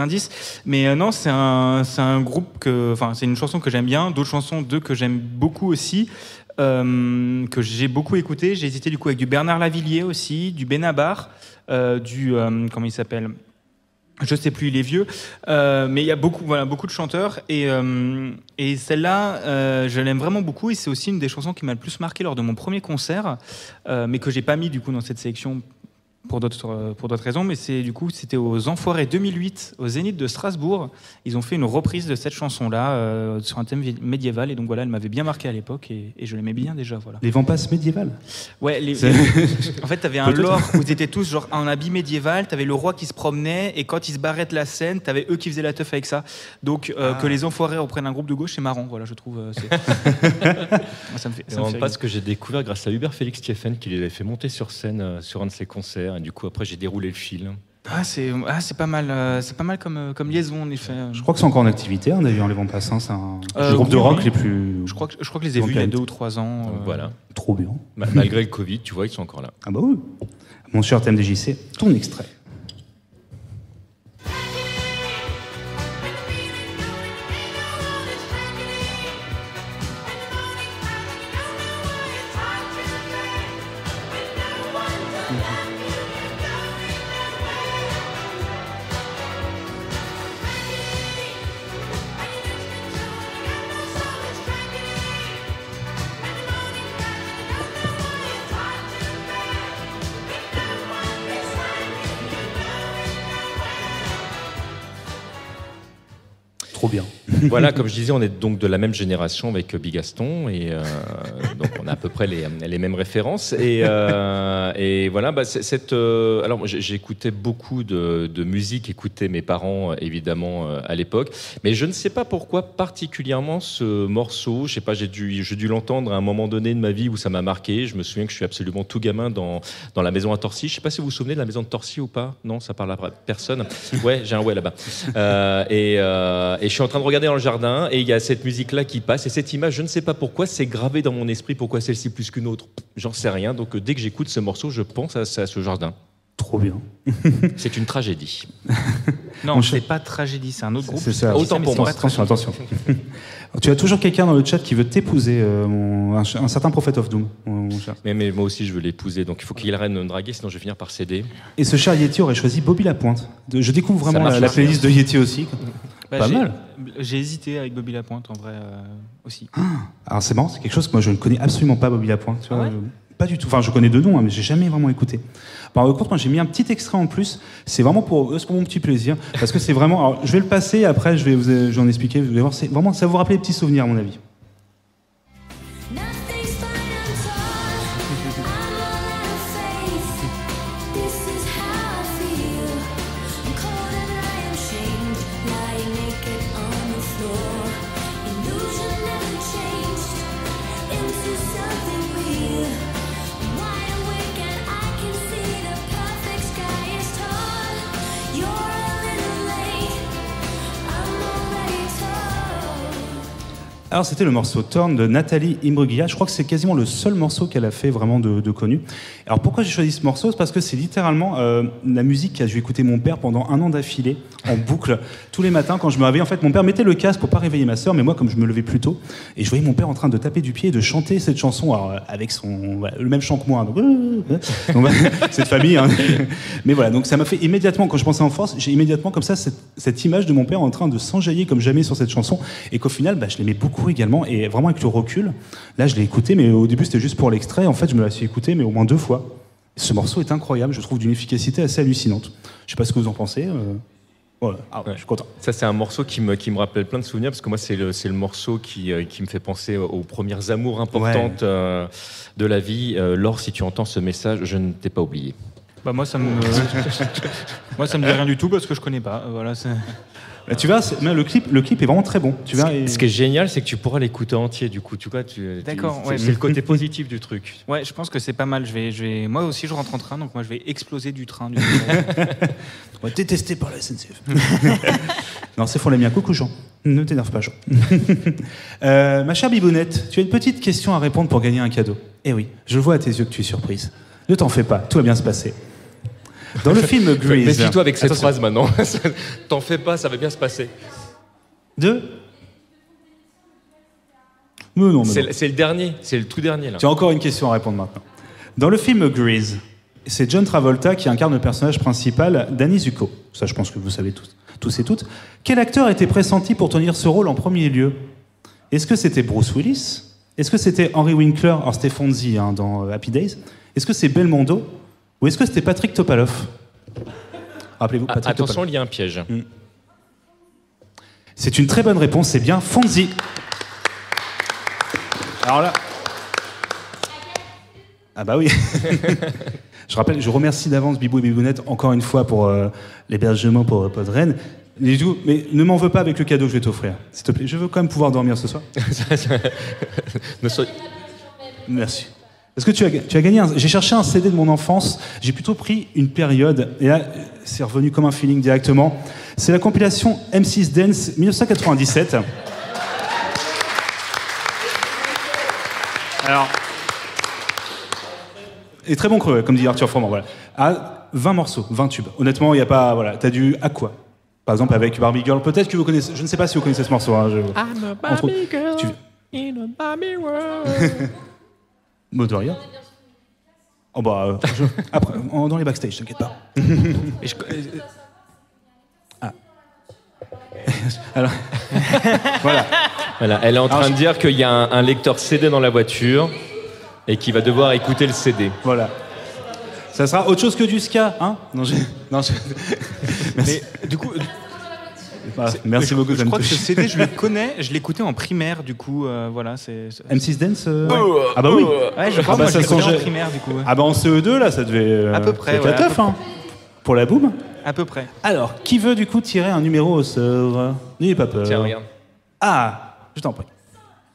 indice, mais non, c'est un groupe c'est une chanson que j'aime bien. D'autres chansons que j'aime beaucoup aussi. Que j'ai beaucoup écouté. J'ai hésité du coup avec du Bernard Lavillier aussi, du Benabar, comment il s'appelle? Je sais plus, il est vieux, mais il y a beaucoup de chanteurs et celle-là, je l'aime vraiment beaucoup et c'est aussi une des chansons qui m'a le plus marqué lors de mon premier concert, mais que j'ai pas mis du coup dans cette sélection pour d'autres raisons, mais c'était aux Enfoirés 2008 au Zénith de Strasbourg. Ils ont fait une reprise de cette chanson-là sur un thème médiéval et donc voilà, elle m'avait bien marqué à l'époque et je l'aimais bien déjà. Voilà. Les Vampas médiévales. Ouais, en fait, t'avais un lore où ils étaient tous genre en habit médiéval, t'avais le roi qui se promenait et quand il se barrait de la scène, t'avais eux qui faisaient la teuf avec ça. Donc que les Enfoirés reprennent un groupe de gauche, c'est marrant, voilà, je trouve. Ça me fait pas ce que j'ai découvert grâce à Hubert Félix Thieffen qui les avait fait monter sur scène sur un de ses concerts et du coup après j'ai déroulé le fil. C'est pas mal, comme liaison en effet. Je crois que c'est encore en activité, d'ailleurs, les Vampas. C'est un groupe de rock les plus. Je crois que je les ai vus il y a 2 ou 3 ans. Donc, voilà. Trop bien. Malgré le Covid, tu vois, ils sont encore là. Ah bah oui. Mon cher TMDJC, ton extrait. Trop bien. Voilà, comme je disais, on est donc de la même génération avec Big Gaston et donc on a à peu près les mêmes références et voilà. Alors j'écoutais beaucoup de musique, écoutais mes parents évidemment à l'époque, mais je ne sais pas pourquoi particulièrement ce morceau. Je sais pas, j'ai dû l'entendre à un moment donné de ma vie où ça m'a marqué. Je me souviens que je suis absolument tout gamin dans la maison à Torcy. Je sais pas si vous vous souvenez de la maison de Torcy ou pas. Non, ça parle à personne. Ouais, j'ai un ouais là-bas. Et je suis en train de regarder dans le jardin et il y a cette musique-là qui passe. Et cette image, je ne sais pas pourquoi, c'est gravé dans mon esprit. Pourquoi celle-ci plus qu'une autre? J'en sais rien. Donc dès que j'écoute ce morceau, je pense à ce jardin. Trop bien. C'est une tragédie. Non, Mon c'est chat- pas tragédie, c'est un autre groupe. C'est ça. Autant Mais pour c'est moi. pas tragédie. Attention. Tu as toujours quelqu'un dans le chat qui veut t'épouser, un certain Prophet of Doom, mon cher. Mais moi aussi, je veux l'épouser. Donc il faut qu'il arrête de me draguer, sinon je vais finir par céder. Et ce cher Yeti aurait choisi Bobby Lapointe. Je découvre Ça vraiment marche la bien. playlist de Yeti aussi. Bah, Pas j'ai- mal. J'ai hésité avec Bobby Lapointe en vrai aussi. Alors c'est marrant, c'est quelque chose que moi je ne connais absolument pas, Bobby Lapointe. Tu vois, Ah ouais pas du tout. Enfin, je connais deux noms, hein, mais j'ai jamais vraiment écouté. Par contre, moi j'ai mis un petit extrait en plus. C'est vraiment pour mon petit plaisir, parce que c'est vraiment. Alors, je vais le passer. Après, je vais en expliquer. Vous allez voir, c'est vraiment, ça va vous rappeler des petits souvenirs, à mon avis. Nothing's fine, I'm torn. I'm all out of faith. This is how I feel. I'm cold and I am shamed, lying naked on the floor. Illusion never changed into something real. I'm wide awake and I can see the perfect sky is tall. You're a little late. I'm already told. Alors c'était le morceau Torn de Nathalie Imbruglia. Je crois que c'est quasiment le seul morceau qu'elle a fait vraiment de connu. Alors pourquoi j'ai choisi ce morceau? C'est parce que c'est littéralement la musique qu'a dû écouter mon père pendant 1 an d'affilée, en boucle, tous les matins quand je me réveillais. En fait, mon père mettait le casque pour pas réveiller ma sœur, mais moi, comme je me levais plus tôt, et je voyais mon père en train de taper du pied et de chanter cette chanson, alors, avec le même chant que moi. Donc, cette famille. Hein. Mais voilà, donc ça m'a fait immédiatement, quand je pensais en France, j'ai immédiatement comme ça cette image de mon père en train de s'enjailler comme jamais sur cette chanson, et qu'au final, je l'aimais beaucoup également, et vraiment avec le recul, là je l'ai écouté, mais au début c'était juste pour l'extrait, en fait je me la suis écouté, mais au moins 2 fois. Ce morceau est incroyable, je trouve d'une efficacité assez hallucinante. Je sais pas ce que vous en pensez. Voilà. Ah, Ouais. je suis content. Ça, c'est un morceau qui me rappelle plein de souvenirs, parce que moi, c'est le morceau qui me fait penser aux premières amours importantes de la vie. Laure, si tu entends ce message, je ne t'ai pas oublié. Bah moi ça me dit rien du tout parce que je connais pas. Voilà, c'est... Tu vois, mais le clip est vraiment très bon. Tu vois, Ce qui est génial, c'est que tu pourras l'écouter entier, du coup. D'accord, c'est ouais. c'est le côté positif du truc. Ouais, je pense que c'est pas mal. Je vais... Moi aussi, je rentre en train, donc moi, je vais exploser du train. Du coup. on va détesté par la SNCF. Non, c'est faux la mienne. Coucou Jean. Ne t'énerve pas Jean. Ma chère Bibounette, tu as une petite question à répondre pour gagner un cadeau. Eh oui, je vois à tes yeux que tu es surprise. Ne t'en fais pas, tout va bien se passer. Dans le film Grease... Méfie-toi avec cette Attention. phrase maintenant. T'en fais pas, ça va bien se passer. Mais non. C'est le dernier, c'est le tout dernier là. Tu as encore une question à répondre maintenant. Dans le film Grease, c'est John Travolta qui incarne le personnage principal, Danny Zuko. Ça, je pense que vous savez tous et toutes. Quel acteur était pressenti pour tenir ce rôle en premier lieu? Est-ce que c'était Bruce Willis? Est-ce que c'était Henry Winkler, alors c'était Fonzie dans Happy Days? Est-ce que c'est Belmondo? Ou est-ce que c'était Patrick Topalov? Rappelez-vous, Patrick Attention, Topalov. il y a un piège. C'est une très bonne réponse, c'est bien Fonzie. Alors là... Ah bah oui. Je remercie d'avance Bibou et Bibounette encore une fois pour l'hébergement pour Podren. Mais ne m'en veux pas avec le cadeau que je vais t'offrir. S'il te plaît, je veux quand même pouvoir dormir ce soir. Ne sois- Merci. Est-ce que tu as gagné J'ai cherché un CD de mon enfance. J'ai plutôt pris une période. Et là, c'est revenu comme un feeling directement. C'est la compilation M6 Dance 1997. Alors... Et très bon creux, comme dit Arthur Froment, voilà. À 20 morceaux, 20 tubes. Honnêtement, il n'y a pas... Voilà, t'as du Aqua. Par exemple, avec Barbie Girl. Peut-être que vous connaissez... Je ne sais pas si vous connaissez ce morceau. Hein, I'm a Barbie girl in a Barbie world. Mot de rien. Oh bah... Après, dans les backstage, t'inquiète pas. Et je- Alors... voilà. Voilà, elle est en train Alors, de dire qu'il y a un lecteur CD dans la voiture et qu'il va devoir écouter le CD. Voilà. Ça sera autre chose que du ska, hein? Merci. Mais du coup, Voilà, merci beaucoup. je ça me crois que touche. ce CD, je le connais. Je l'écoutais en primaire, du coup, voilà, c'est... M6 Dance Ah bah oui. Ouais, je crois Ah bah moi, ça je l'écoutais songeait- en primaire, du coup. Ouais. Ah bah en CE2, là, ça devait... À peu près, c'était ouais, la à teuf, peu hein. Pour la boum. À peu près. Alors, qui veut du coup tirer un numéro au sort? N'ayez pas peur. Tiens, regarde. Ah, je t'en prie.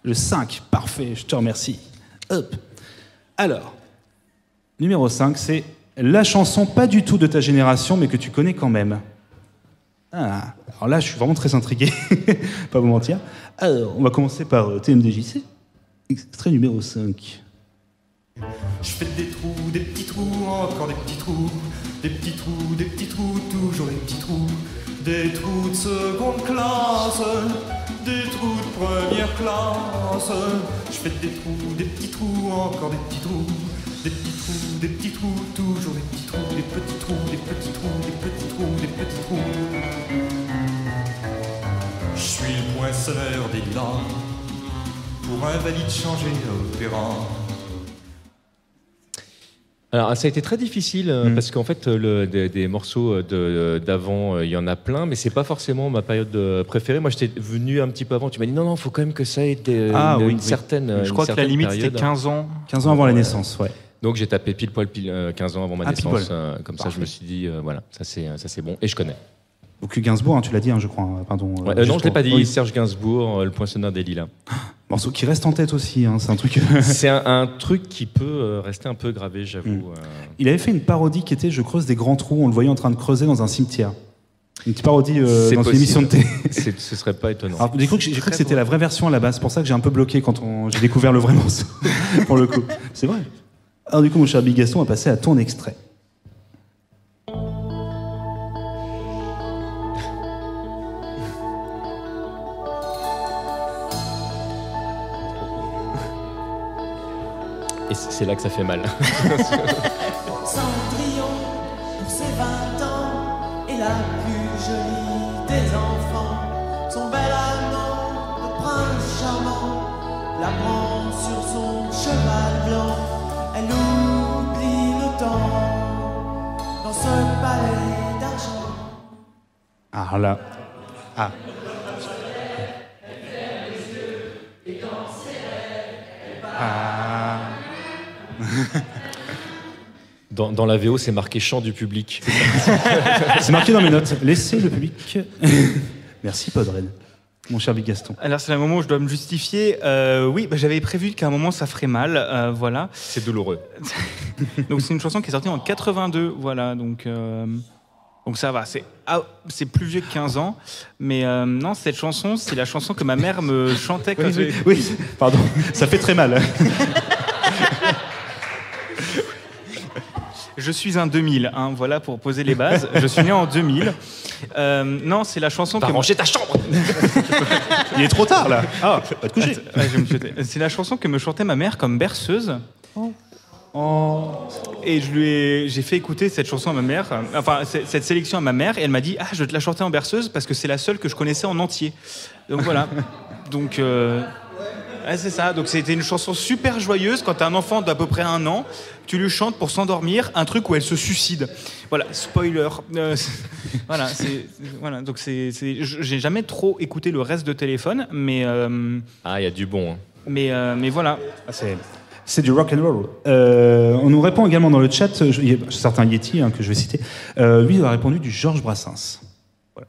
Le 5, parfait, je te remercie. Hop. Alors, numéro 5, c'est la chanson pas du tout de ta génération, mais que tu connais quand même. Ah, alors là, je suis vraiment très intrigué, pas vous mentir. Alors, on va commencer par TMDJC, extrait numéro 5. Je fais des trous, des petits trous, encore des petits trous, des petits trous, des petits trous, toujours des petits trous, des trous de seconde classe, des trous de première classe. Je fais des trous, des petits trous, encore des petits trous, des petits trous, des petits trous, toujours des petits trous, des petits trous, des petits trous, des petits trous, des petits trous. Je suis le poinçonneur des lilas, pour invalide changer opéra. Alors, ça a été très difficile parce qu'en fait, des morceaux d'avant, il y en a plein, mais c'est pas forcément ma période préférée. Moi, j'étais venu un petit peu avant. Tu m'as dit non, faut quand même que ça ait une certaine. Je crois que la limite, c'était 15 ans. 15 ans avant la naissance, ouais. Donc, j'ai tapé pile poil 15 ans avant ma naissance. Comme Parfait. ça, je me suis dit, voilà, ça c'est bon. Et je connais. Donc Gainsbourg, hein, tu l'as dit, hein, je crois. Pardon. Ouais, non, je l'ai pas dit. Oui. Serge Gainsbourg, le poinçonneur des lilas. Morceau qui reste en tête aussi, hein, c'est un truc. C'est un truc qui peut rester un peu gravé, j'avoue. Il avait fait une parodie qui était Je creuse des grands trous, on le voyait en train de creuser dans un cimetière. Une petite parodie C'est dans une possible. émission de télé. Ce serait pas étonnant. Alors, j'ai cru que c'était la vraie version à la base, c'est pour ça que j'ai un peu bloqué quand j'ai découvert le vrai morceau, pour le coup. C'est vrai. Alors du coup, mon cher Big Gaston, on va passer à ton extrait. Et c'est là que ça fait mal. Cendrillon, pour ses 20 ans, est la plus jolie des enfants. Son bel amant, le prince charmant, la prend sur son cheval blanc. Elle oublie le temps dans ce palais d'argent. Ah là. Ah. Ah. Dans la VO, c'est marqué chant du public. C'est marqué dans mes notes. Laissez le public. Merci, Podren. Mon cher Big Gaston. Alors c'est le moment où je dois me justifier. Oui, j'avais prévu qu'à un moment ça ferait mal, voilà. C'est douloureux. Donc c'est une chanson qui est sortie en 82, voilà. Donc ça va. C'est plus vieux que 15 ans, mais non, cette chanson, c'est la chanson que ma mère me chantait quand Oui, pardon. Ça fait très mal. Je suis un 2000, hein, voilà pour poser les bases. Je suis né en 2000. Non, c'est la chanson Va que... ranger ta chambre. Il est trop tard, là. Ah, va te coucher. Ouais, je vais me jeter. C'est la chanson que me chantait ma mère comme berceuse. Oh. Et j'ai fait écouter cette chanson à ma mère, enfin cette sélection à ma mère, et elle m'a dit je vais te la chanter en berceuse parce que c'est la seule que je connaissais en entier. Donc voilà. Donc ouais, c'est ça. Donc c'était une chanson super joyeuse quand t'as un enfant d'à peu près 1 an, tu lui chantes pour s'endormir un truc où elle se suicide. Voilà, spoiler. Voilà, voilà. Donc j'ai jamais trop écouté le reste de Téléphone, mais Ah, il y a du bon. Hein. mais voilà. Ah, c'est du rock and roll. On nous répond également dans le chat, il y a certains Yeti que je vais citer. Lui, il a répondu du Georges Brassens. Voilà.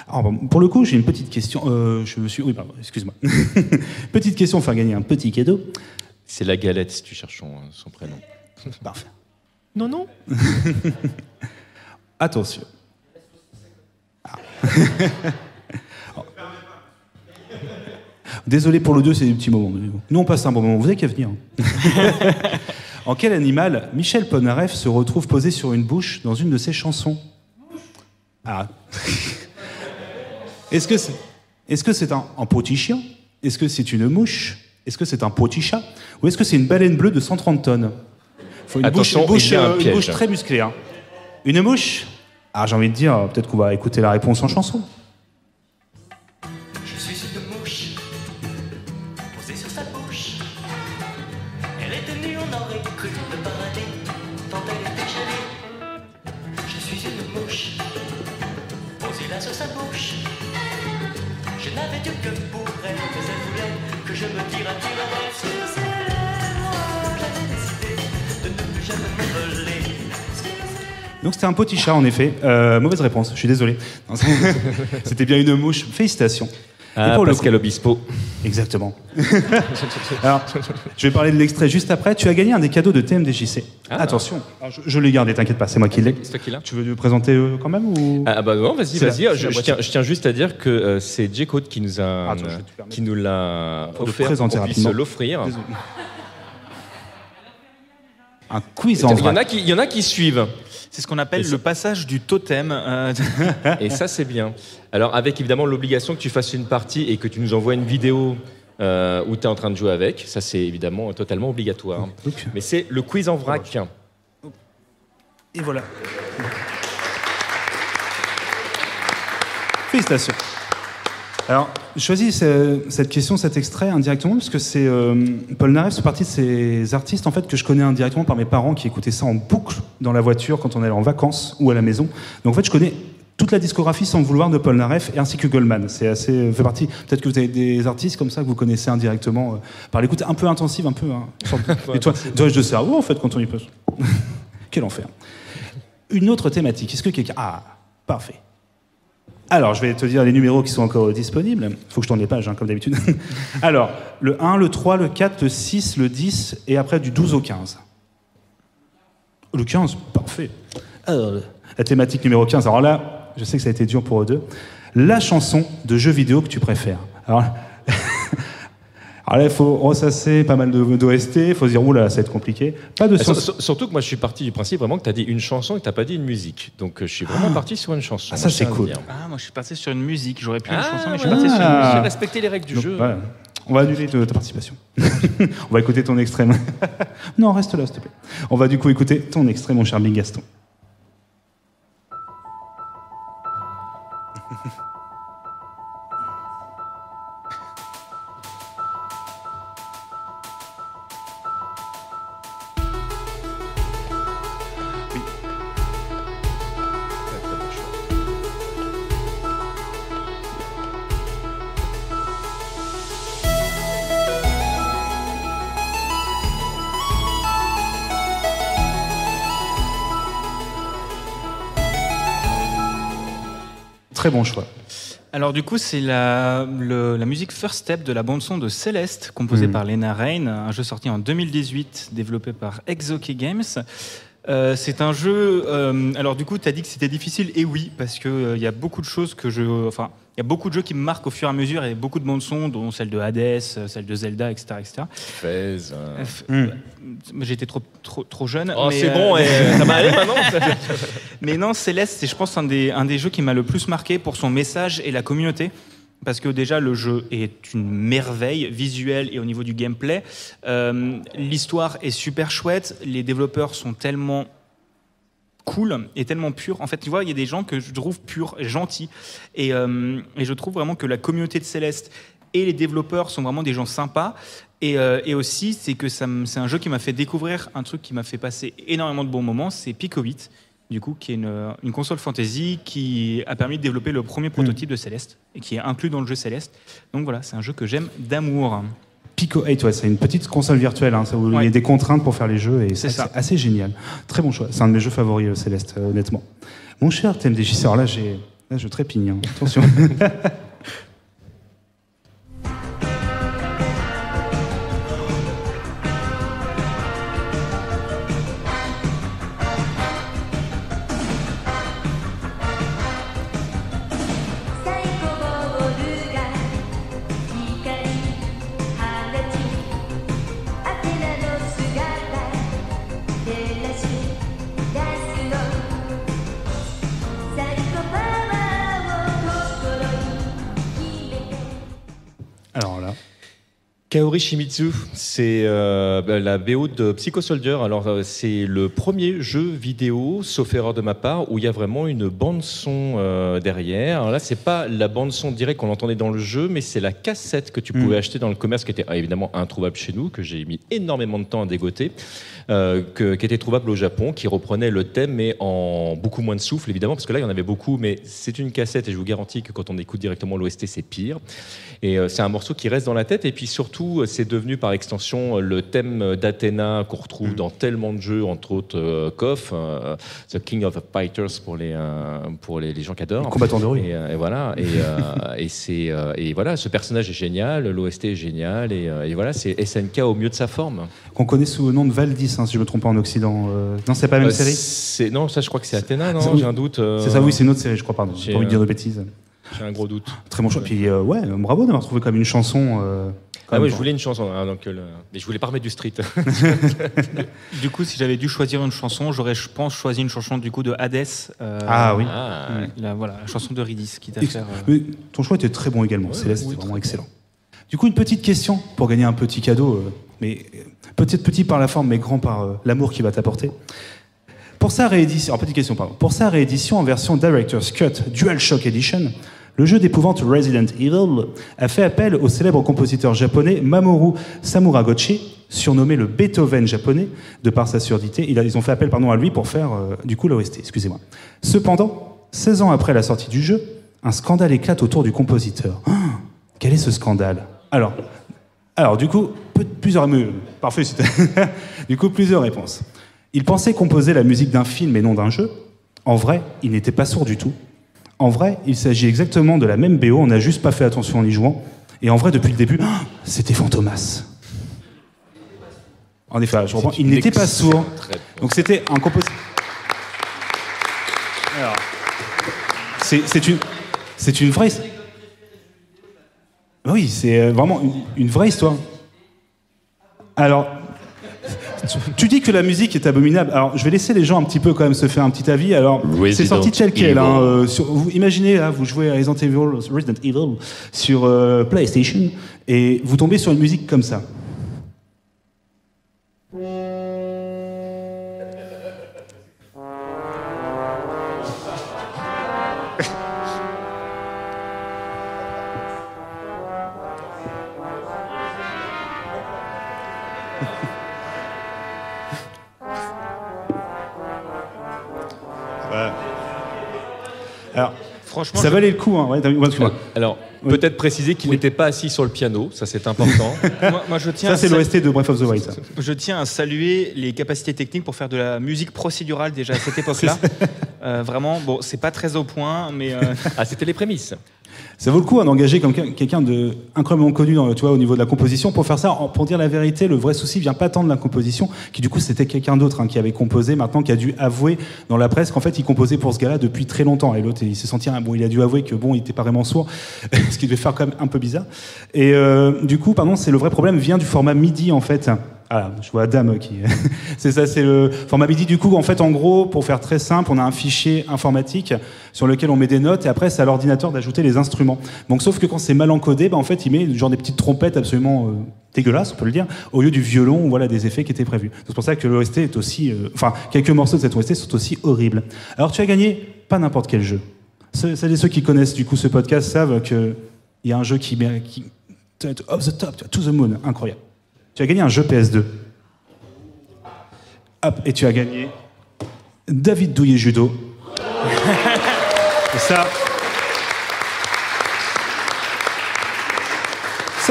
Alors, bon, pour le coup, j'ai une petite question. Oui, pardon, excuse-moi. Petite question, faire gagner un petit cadeau. C'est la galette si tu cherches son prénom. Parfait. Non. Attention. Ah. Désolé pour l'audio, c'est des petits moments. Nous, on passe un bon moment. Vous avez qu'à venir. En quel animal Michel Polnareff se retrouve posé sur une bouche dans une de ses chansons? Ah. Est-ce que c'est un petit chien? Est-ce que c'est une mouche? Est-ce que c'est un petit chat? Ou est-ce que c'est une baleine bleue de 130 tonnes? Faut une Attention, bouche, il y a un une piège. bouche très musclée. Hein. Une mouche? Ah, j'ai envie de dire, peut-être qu'on va écouter la réponse en chanson. Je suis une mouche, posée sur sa bouche. Elle était nue, on aurait cru le paradis, tant elle était jolie. Je suis une mouche, posée là sur sa bouche. Je n'avais Dieu que pour elle, mais elle voulait que je me tire à sur ses lèvres. J'avais décidé de ne plus jamais m'envoler. Donc c'était un petit chat en effet. Mauvaise réponse, je suis désolé. Non, c'était bien une mouche. Félicitations. Ah, pour le Pascal Obispo. Exactement. Alors, je vais parler de l'extrait juste après. Tu as gagné un des cadeaux de TMDJC. Ah. Attention, alors, je l'ai gardé, t'inquiète pas, c'est moi qui l'ai. C'est toi qui l'as. Tu veux le présenter quand même ou... Ah bah non, vas-y, C'est vas-y. la- Je, c'est la je tiens juste à dire que c'est J-Code qui nous a, Attends, je vais te permettre qui nous l'a de le offert présenter pour qu'on puisse rapidement. l'offrir. Désolé. Un quiz en Il y en vrac. a qui, suivent. C'est ce qu'on appelle Et ça- le passage du totem. Et ça, c'est bien. Alors, avec évidemment l'obligation que tu fasses une partie et que tu nous envoies une vidéo où tu es en train de jouer avec. Ça, c'est évidemment totalement obligatoire. Donc, Mais c'est le quiz en vrac. et voilà. Félicitations. Alors, je choisis cette question, cet extrait indirectement, parce que c'est Paul Narev, c'est partie de ces artistes en fait que je connais indirectement par mes parents qui écoutaient ça en boucle dans la voiture quand on allait en vacances ou à la maison. Donc en fait, je connais toute la discographie sans le vouloir de Paul Narev et ainsi que Goldman. C'est assez fait partie. Peut-être que vous avez des artistes comme ça que vous connaissez indirectement par l'écoute un peu intensive, un peu. Hein, et toi, dosage de cerveau en fait quand on y passe. Quel enfer. Une autre thématique. Est-ce que quelqu'un... Ah, parfait. Alors, je vais te dire les numéros qui sont encore disponibles. Il faut que je tourne les pages, hein, comme d'habitude. Alors, le 1, le 3, le 4, le 6, le 10, et après du 12 au 15. Le 15, parfait. Alors, la thématique numéro 15. Alors là, je sais que ça a été dur pour eux deux. La chanson de jeu vidéo que tu préfères. Alors là, il faut ressasser pas mal d'OST, il faut se dire, oula, ça va être compliqué. Pas de science... Surtout que moi, je suis parti du principe vraiment que tu as dit une chanson et que tu n'as pas dit une musique. Donc, je suis vraiment parti sur une chanson. Ah, ça, c'est je tiens à cool. le dire. Ah, moi je suis parti sur une musique. J'aurais pu une Ah, chanson, mais je voilà. suis parti sur une musique. J'ai respecté les règles du Donc, jeu. voilà. On va annuler ta participation. On va écouter ton extrait. Non, reste là, s'il te plaît. On va du coup écouter ton extrait, mon cher Big Gaston. Très bon choix. Alors du coup, c'est la musique First Step de la bande-son de Céleste, composée par Lena Raine, un jeu sorti en 2018, développé par Exoki Games. C'est un jeu... alors du coup, tu as dit que c'était difficile, et oui, parce qu'il y a beaucoup de choses que je... Enfin, il y a beaucoup de jeux qui me marquent au fur et à mesure, et beaucoup de bandes-son, dont celle de Hades, celle de Zelda, etc. etc. Fez, J'étais trop jeune. Oh, mais, c'est bon, et ça va aller maintenant. Mais non, Céleste, c'est je pense un des jeux qui m'a le plus marqué pour son message et la communauté. Parce que déjà, le jeu est une merveille visuelle et au niveau du gameplay. L'histoire est super chouette. Les développeurs sont tellement cool et tellement purs. En fait, tu vois, il y a des gens que je trouve purs, gentils. Et je trouve vraiment que la communauté de Céleste et les développeurs sont vraiment des gens sympas. Et aussi, c'est que c'est un jeu qui m'a fait découvrir un truc qui m'a fait passer énormément de bons moments. C'est Pico 8. Du coup, qui est une console fantasy qui a permis de développer le premier prototype de Céleste et qui est inclus dans le jeu Céleste. Donc voilà, c'est un jeu que j'aime d'amour. Pico 8, ouais, c'est une petite console virtuelle, hein, où il y Ouais. a des contraintes pour faire les jeux, et C'est ça. c'est assez génial. Très bon choix. C'est un de mes jeux favoris, Céleste, honnêtement. Mon cher TMDJC, alors là, je trépigne. Hein. Attention. Alors là. Kaori Shimizu, c'est la VO de Psycho Soldier. Alors, c'est le premier jeu vidéo, sauf erreur de ma part, où il y a vraiment une bande-son derrière. Alors là, c'est pas la bande-son directe qu'on entendait dans le jeu, mais c'est la cassette que tu pouvais acheter dans le commerce, qui était évidemment introuvable chez nous, que j'ai mis énormément de temps à dégoter, qui était trouvable au Japon, qui reprenait le thème, mais en beaucoup moins de souffle, évidemment, parce que là, il y en avait beaucoup, mais c'est une cassette, et je vous garantis que quand on écoute directement l'OST, c'est pire. Et c'est un morceau qui reste dans la tête, et puis surtout, surtout, c'est devenu par extension le thème d'Athéna qu'on retrouve dans tellement de jeux, entre autres KOF, The King of the Fighters pour les gens qui adorent. Combattant de rue. Et voilà. Et voilà, ce personnage est génial, l'OST est génial, et voilà, c'est SNK au mieux de sa forme. Qu'on connaît sous le nom de Valdis, hein, si je me trompe pas, en Occident. Non, c'est pas la même série. Non, ça, je crois que c'est Athéna, non? Oui. J'ai un doute. C'est ça, oui, c'est une autre série, je crois, pardon. J'ai pas envie de dire de bêtises. J'ai un gros doute. Très bon choix. Puis, bravo d'avoir trouvé comme une chanson. Ah oui, je voulais une chanson, hein, mais je voulais pas remettre du street. Du coup, si j'avais dû choisir une chanson, j'aurais, je pense, choisi une chanson du coup de Hades. Ah oui. Voilà, la chanson de Ridis, quitte à faire. Mais ton choix était très bon également. Céleste, c'était vraiment excellent. Du coup, une petite question pour gagner un petit cadeau, mais peut-être petit par la forme, mais grand par l'amour qu'il va t'apporter. Pour sa réédition, petite question, pardon. Pour sa réédition en version Director's Cut DualShock Edition, le jeu d'épouvante Resident Evil a fait appel au célèbre compositeur japonais Mamoru Samuragochi, surnommé le Beethoven japonais, de par sa surdité. Ils ont fait appel à lui pour faire, du coup, l'OST, excusez-moi. Cependant, 16 ans après la sortie du jeu, un scandale éclate autour du compositeur. Quel est ce scandale ? Alors, du coup, plusieurs réponses. Il pensait composer la musique d'un film et non d'un jeu. En vrai, il n'était pas sourd du tout. En vrai, il s'agit exactement de la même BO, on n'a juste pas fait attention en y jouant. Et en vrai, depuis le début, c'était Fantomas. En effet, je reprends, il n'était pas sourd. Donc c'était un compositeur. Alors, c'est une vraie... Oui, c'est vraiment une vraie histoire. Alors, tu dis que la musique est abominable. Alors, je vais laisser les gens un petit peu quand même se faire un petit avis. Alors, c'est sorti tel quel. Hein, vous imaginez, là, vous jouez à Resident Evil sur PlayStation et vous tombez sur une musique comme ça. Alors, franchement, ça valait le coup. Hein. Alors, peut-être préciser qu'il n'était pas assis sur le piano, ça c'est important. moi, je tiens ça, c'est l'OST de Breath of the Wild. Ça. Je tiens à saluer les capacités techniques pour faire de la musique procédurale déjà à cette époque-là. Vraiment, bon, c'est pas très au point, mais... Ah, c'était les prémices. Ça vaut le coup d'engager quelqu'un de incroyablement connu au niveau de la composition pour faire ça. Pour dire la vérité, le vrai souci vient pas tant de la composition, qui du coup c'était quelqu'un d'autre qui avait composé, maintenant qui a dû avouer dans la presse qu'en fait il composait pour ce gars-là depuis très longtemps. Et l'autre il s'est senti il a dû avouer que il était pas vraiment sourd, ce qui devait faire quand même un peu bizarre. Et du coup, c'est le vrai problème vient du format MIDI en fait. Ah, je vois Adam qui... c'est ça, c'est le format MIDI. Du coup, en fait, en gros, pour faire très simple, on a un fichier informatique sur lequel on met des notes et après, c'est à l'ordinateur d'ajouter les instruments. Donc, sauf que quand c'est mal encodé, en fait, il met genre des petites trompettes absolument dégueulasses, on peut le dire, au lieu du violon ou voilà, des effets qui étaient prévus. C'est pour ça que l'OST est aussi... quelques morceaux de cette OST sont aussi horribles. Alors, tu as gagné pas n'importe quel jeu. Ceux qui connaissent du coup ce podcast savent qu'il y a un jeu qui off the top, to the moon, incroyable. Tu as gagné un jeu PS2. Hop, et tu as gagné David Douillet Judo. Et ça,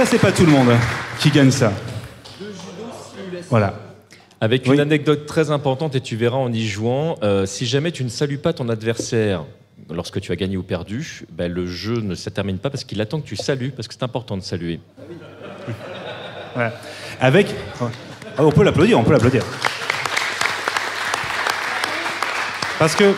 c'est pas tout le monde qui gagne ça. Voilà. Avec une anecdote très importante, et tu verras en y jouant, si jamais tu ne salues pas ton adversaire lorsque tu as gagné ou perdu, le jeu ne se termine pas parce qu'il attend que tu salues, parce que c'est important de saluer. Voilà. On peut l'applaudir. Parce que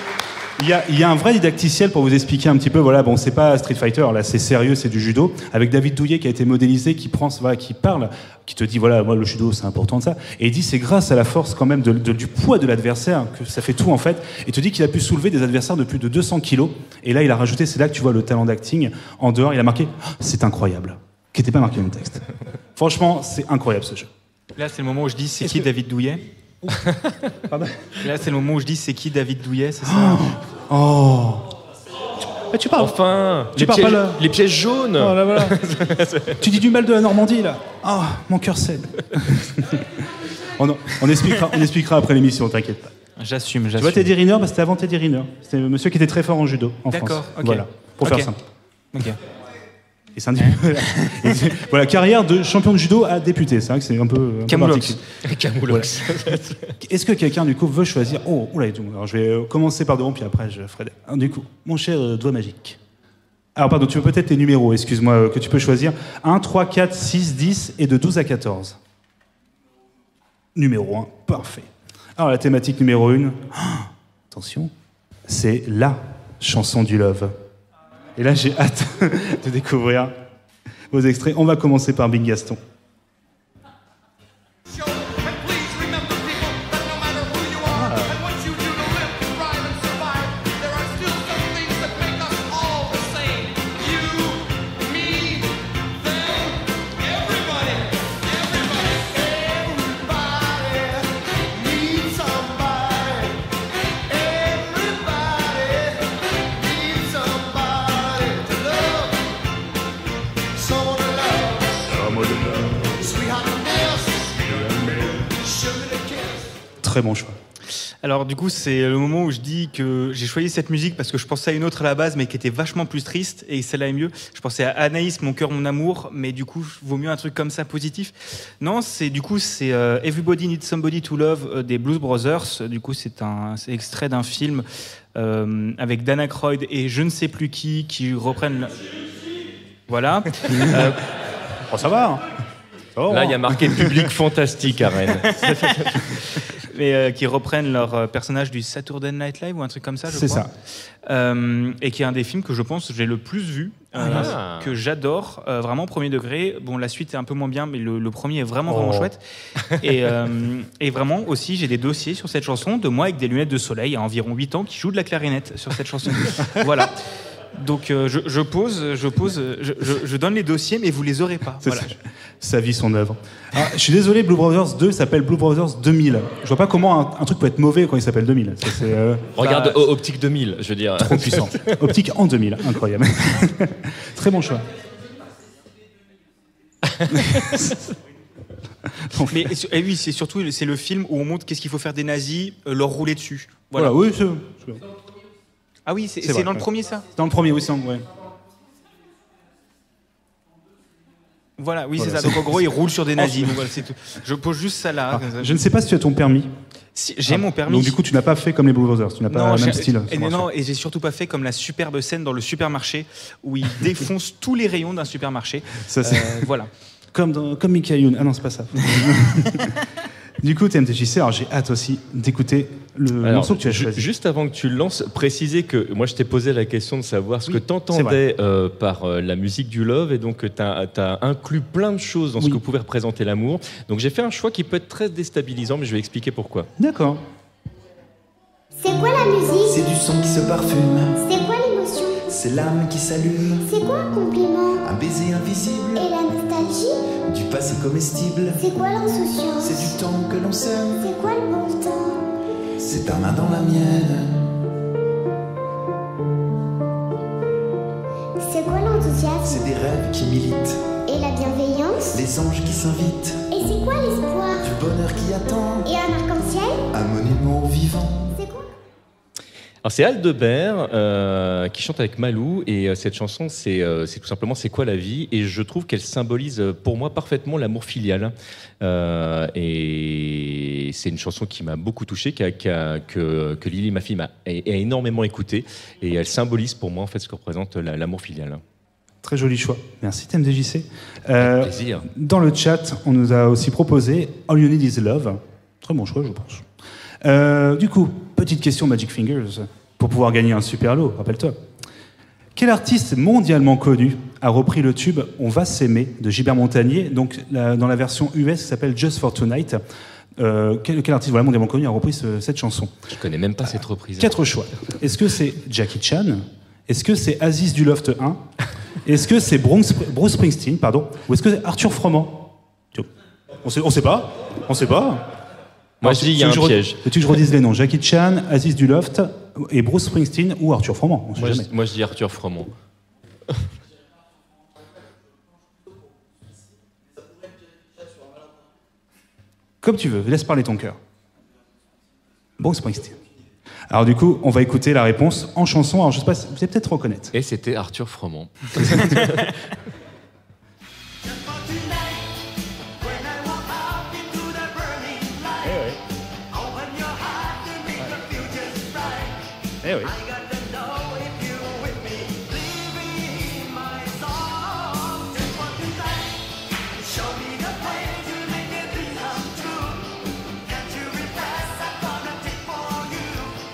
il y a un vrai didacticiel pour vous expliquer un petit peu. Voilà, bon, c'est pas Street Fighter, là, c'est sérieux, c'est du judo. Avec David Douillet qui a été modélisé, qui parle, qui te dit voilà, moi le judo c'est important de ça. Et il dit c'est grâce à la force quand même du poids de l'adversaire que ça fait tout en fait. Et te dit qu'il a pu soulever des adversaires de plus de 200 kilos. Et là, il a rajouté, c'est là que tu vois le talent d'acting. En dehors, il a marqué c'est incroyable, qui n'était pas marqué dans le texte. Franchement, c'est incroyable ce jeu. Là, c'est le moment où je dis c'est qui David Douillet. Là, c'est le moment où je dis c'est qui David Douillet, c'est ça. Oh. Tu parles. Enfin, les pièges jaunes. Oh, là, voilà. Tu dis du mal de la Normandie là. Oh, mon cœur cède. on expliquera après l'émission, t'inquiète pas. J'assume. Tu vois Teddy Riner, c'était avant Teddy Riner. C'était un monsieur qui était très fort en judo en France. D'accord. Okay. Voilà. Pour faire simple. Ok. Et c'est un voilà, carrière de champion de judo à député. C'est vrai que c'est un peu Camoulox. particulier. Camoulox. Est-ce que quelqu'un, du coup, veut choisir... Oh, oula, et tout. Alors, je vais commencer par devant, puis après, je ferai... Alors, du coup, mon cher doigt magique. Alors, pardon, tu veux peut-être les numéros, excuse-moi, que tu peux choisir. 1, 3, 4, 6, 10 et de 12 à 14. Numéro 1, parfait. Alors, la thématique numéro 1, attention, c'est la chanson du Love. Et là, j'ai hâte de découvrir vos extraits. On va commencer par Big Gaston. Show. And please remember, people, that no matter who you are and what you do to live, thrive, and survive, there are still some things that make us all the same. You, me, them, everybody. Everybody needs somebody. Everybody needs somebody to love. Someone to love. Sweetheart to miss. Sugar to kiss. Très bon choix. Alors du coup, c'est le moment où je dis que j'ai choisi cette musique parce que je pensais à une autre à la base, mais qui était vachement plus triste, et celle-là est mieux. Je pensais à Anaïs, Mon cœur, mon amour, mais du coup, vaut mieux un truc comme ça, positif. Non, c'est Everybody Needs Somebody to Love des Blues Brothers. Du coup, c'est extrait d'un film avec Dan Aykroyd et je ne sais plus qui reprennent... Voilà. Oh, ça va. Oh, Là, il y a marqué public fantastique à Rennes. Mais qui reprennent leur personnage du Saturday Night Live ou un truc comme ça, je crois. C'est ça. Et qui est un des films que je pense que j'ai le plus vu, que j'adore, vraiment premier degré. Bon, la suite est un peu moins bien, mais le premier est vraiment chouette. Et vraiment aussi, j'ai des dossiers sur cette chanson de moi avec des lunettes de soleil à environ 8 ans qui joue de la clarinette sur cette chanson. Voilà. Donc je donne les dossiers, mais vous les aurez pas. C'est Voilà. ça. Sa vie, son œuvre. Alors, je suis désolé, Blue Brothers 2 s'appelle Blue Brothers 2000. Je vois pas comment un truc peut être mauvais quand il s'appelle 2000. Ça, c'est Regarde Optique 2000, je veux dire. trop puissant. Optique en 2000, incroyable. Très bon choix. Mais oui, c'est surtout le film où on montre qu'est-ce qu'il faut faire des nazis, leur rouler dessus. Voilà. Voilà, oui, c'est Ah oui, C'est c'est vrai, dans le ouais. premier ça. dans le premier, oui, c'est ouais. Voilà, oui, Voilà, c'est ça. Donc en gros, ils roulent sur des nazis. Donc, voilà, c'est tout. Je pose juste ça là. Je ne sais pas si tu as ton permis. Si, j'ai mon permis. Donc du coup, tu n'as pas fait comme les Blue Brothers. Tu n'as pas le même style. Et non, et j'ai surtout pas fait comme la superbe scène dans le supermarché où ils défoncent tous les rayons d'un supermarché. Ça, c'est Voilà. comme Mickey Youn. Ah non, c'est pas ça. Du coup, TMTJC, alors j'ai hâte aussi d'écouter le Alors, morceau que tu as choisi. juste avant que tu le lances, préciser que moi je t'ai posé la question de savoir ce Oui, que tu c'est vrai. entendais par la musique du Love, et donc tu as inclus plein de choses dans ce Oui. que pouvait représenter l'amour. Donc j'ai fait un choix qui peut être très déstabilisant, mais je vais expliquer pourquoi. D'accord. C'est quoi la musique? C'est du son qui se parfume, C'est quoi l'émotion? c'est l'âme qui s'allume, C'est quoi un compliment? un baiser invisible, Et la nostalgie? du passé comestible, C'est quoi l'insouciance? c'est du temps que l'on sème, C'est quoi le bon temps? c'est ta main dans la mienne, C'est quoi l'enthousiasme? c'est des rêves qui militent, Et la bienveillance? les anges qui s'invitent, Et c'est quoi l'espoir? du bonheur qui attend, Et un arc-en-ciel? un monument vivant. C'est quoi? Alors c'est Aldebert qui chante avec Malou, et cette chanson c'est tout simplement C'est quoi la vie, et je trouve qu'elle symbolise pour moi parfaitement l'amour filial, et c'est une chanson qui m'a beaucoup touché, que Lily, ma fille, a énormément écouté, et elle symbolise pour moi en fait ce que représente l'amour filial. Très joli choix. Merci TMDJC. Avec plaisir. Dans le chat, on nous a aussi proposé All You Need Is Love. Très bon choix, je pense. Du coup, petite question Magic Fingers, pour pouvoir gagner un super lot, rappelle-toi. Quel artiste mondialement connu a repris le tube On va s'aimer de Gilbert Montagnier, donc dans la version US qui s'appelle Just for Tonight? Quel artiste voilà, mondialement connu a repris cette chanson? Je connais même pas cette reprise. 4 choix. Est-ce que c'est Jackie Chan? Est-ce que c'est Aziz du Loft 1? Est-ce que c'est Bruce Springsteen, pardon? Ou est-ce que c'est Arthur Froment? On sait pas. On sait pas. Moi je dis il y a un piège. Veux-tu que je redise les noms? Jackie Chan, Aziz du Loft, et Bruce Springsteen ou Arthur Froment? On sait jamais. Moi je dis Arthur Froment. Comme tu veux, laisse parler ton cœur. Bruce Springsteen. Alors du coup, on va écouter la réponse en chanson. Alors je sais pas, vous allez peut-être reconnaître. Et c'était Arthur Froment. Eh oui.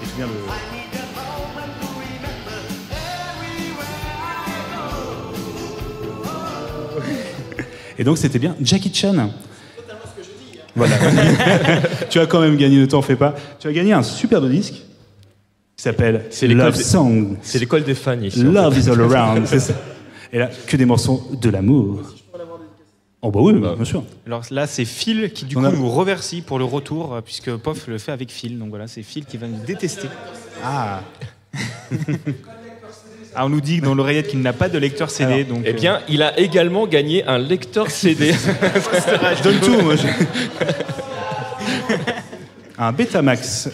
Et je viens le... Et donc c'était bien Jackie Chan. Voilà. Tu as quand même gagné, ne t'en fais pas. Tu as gagné un superbe disque qui s'appelle Love Song. C'est l'école des fans ici. Love is all around. C'est ça. Et là, que des morceaux de l'amour. Oh bah oui, bien sûr. Alors là, c'est Phil qui du On coup a- nous remercie pour le retour, puisque Pof le fait avec Phil. Donc voilà, c'est Phil qui va nous détester. Ah. Ah, on nous dit dans l'oreillette qu'il n'a pas de lecteur CD. Alors, donc, Eh bien, il a également gagné un lecteur CD. Je donne tout, moi. Un Betamax.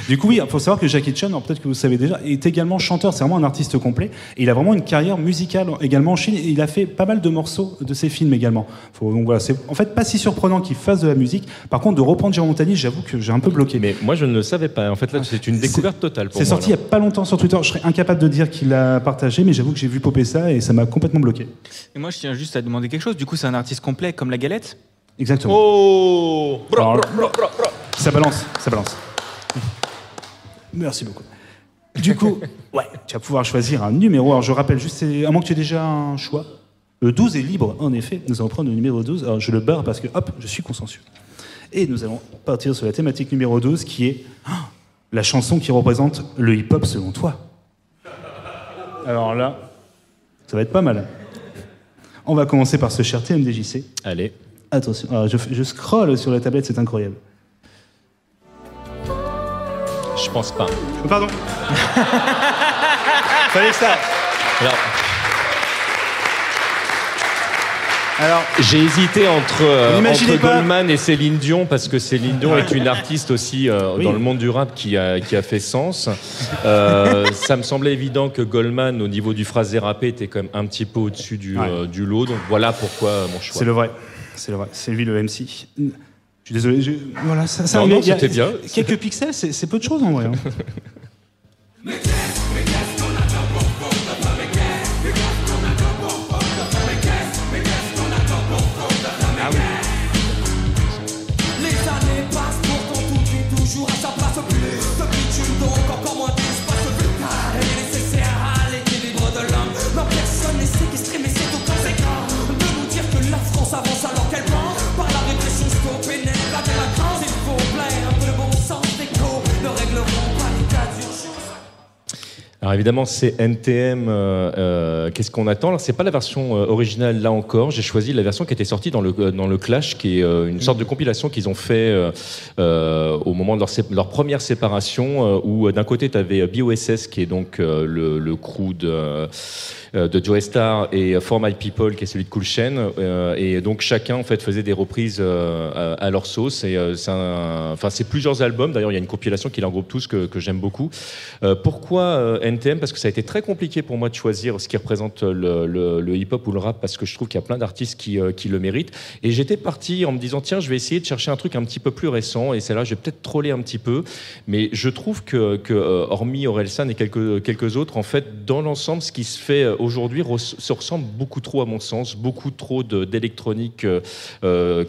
Du coup, oui, il faut savoir que Jackie Chan, alors peut-être que vous le savez déjà, est également chanteur. C'est vraiment un artiste complet. Et il a vraiment une carrière musicale également en Chine. Et il a fait pas mal de morceaux de ses films également. Donc voilà, c'est en fait pas si surprenant qu'il fasse de la musique. Par contre, de reprendre Jérôme Montagny, j'avoue que j'ai un peu bloqué. Mais moi, je ne le savais pas. En fait, là, c'est une découverte totale pour C'est moi. sorti il là. y a pas longtemps sur Twitter. Je serais incapable de dire qu'il l'a partagé, mais j'avoue que j'ai vu popper ça et ça m'a complètement bloqué. Et moi, je tiens juste à demander quelque chose. Du coup, c'est un artiste complet comme la galette. Exactement. Oh Alors, ça balance, ça balance. Merci beaucoup. Du coup, ouais, tu vas pouvoir choisir un numéro. Alors je rappelle juste, à moins que tu aies déjà un choix. Le 12 est libre, en effet. Nous allons prendre le numéro 12. Alors je le barre parce que, hop, je suis consensuel. Et nous allons partir sur la thématique numéro 12 qui est la chanson qui représente le hip-hop selon toi. Alors là, ça va être pas mal. On va commencer par ce cher TMDJC. Allez. Attention, alors je scrolle sur la tablette, c'est incroyable. Je pense pas. Pardon. Fallait ça. Alors, J'ai hésité entre N'imaginez pas- Goldman et Céline Dion, parce que Céline Dion est une artiste aussi Oui. dans le monde du rap qui a fait sens. Ça me semblait évident que Goldman, au niveau du phrasé rappé, était quand même un petit peu au-dessus du lot. Donc voilà pourquoi mon choix. c'est le vrai. C'est le vrai. C'est lui le MC. Je suis désolé. Voilà, ça. Non, il y a- non, c'était bien. Quelques pixels, c'est peu de choses en vrai. Hein. Les années passent, pourtant tout est toujours à sa place. Plus de bitume, donc encore moins d'espace. Plus elle est nécessaire à l'équilibre de l'homme. Non, personne n'est séquestré, mais c'est tout conséquent de nous dire que la France avance alors qu'elle prend par la répression stopénère, la délinquance. Il faut plaire un peu de bon sens d'écho, ne régleront pas les cas d'urgence. Alors évidemment, c'est NTM. Qu'est-ce qu'on attend? Alors c'est pas la version originale là encore. J'ai choisi la version qui était sortie dans le Clash, qui est une sorte de compilation qu'ils ont fait au moment de leur première séparation, où d'un côté tu avais BOSS, qui est donc le crew de Joe Star, et For My People, qui est celui de Cool Chain, et donc chacun en fait faisait des reprises à leur sauce. Et c'est plusieurs albums. D'ailleurs, il y a une compilation qui les regroupe tous que j'aime beaucoup. Pourquoi NTM? Parce que ça a été très compliqué pour moi de choisir ce qui représente le hip-hop ou le rap, parce que je trouve qu'il y a plein d'artistes qui le méritent. Et j'étais parti en me disant, tiens, je vais essayer de chercher un truc un petit peu plus récent, et celle-là, je vais peut-être troller un petit peu. Mais je trouve que hormis Orelsan et quelques autres, en fait, dans l'ensemble, ce qui se fait aujourd'hui se ressemble beaucoup trop, à mon sens, beaucoup trop d'électronique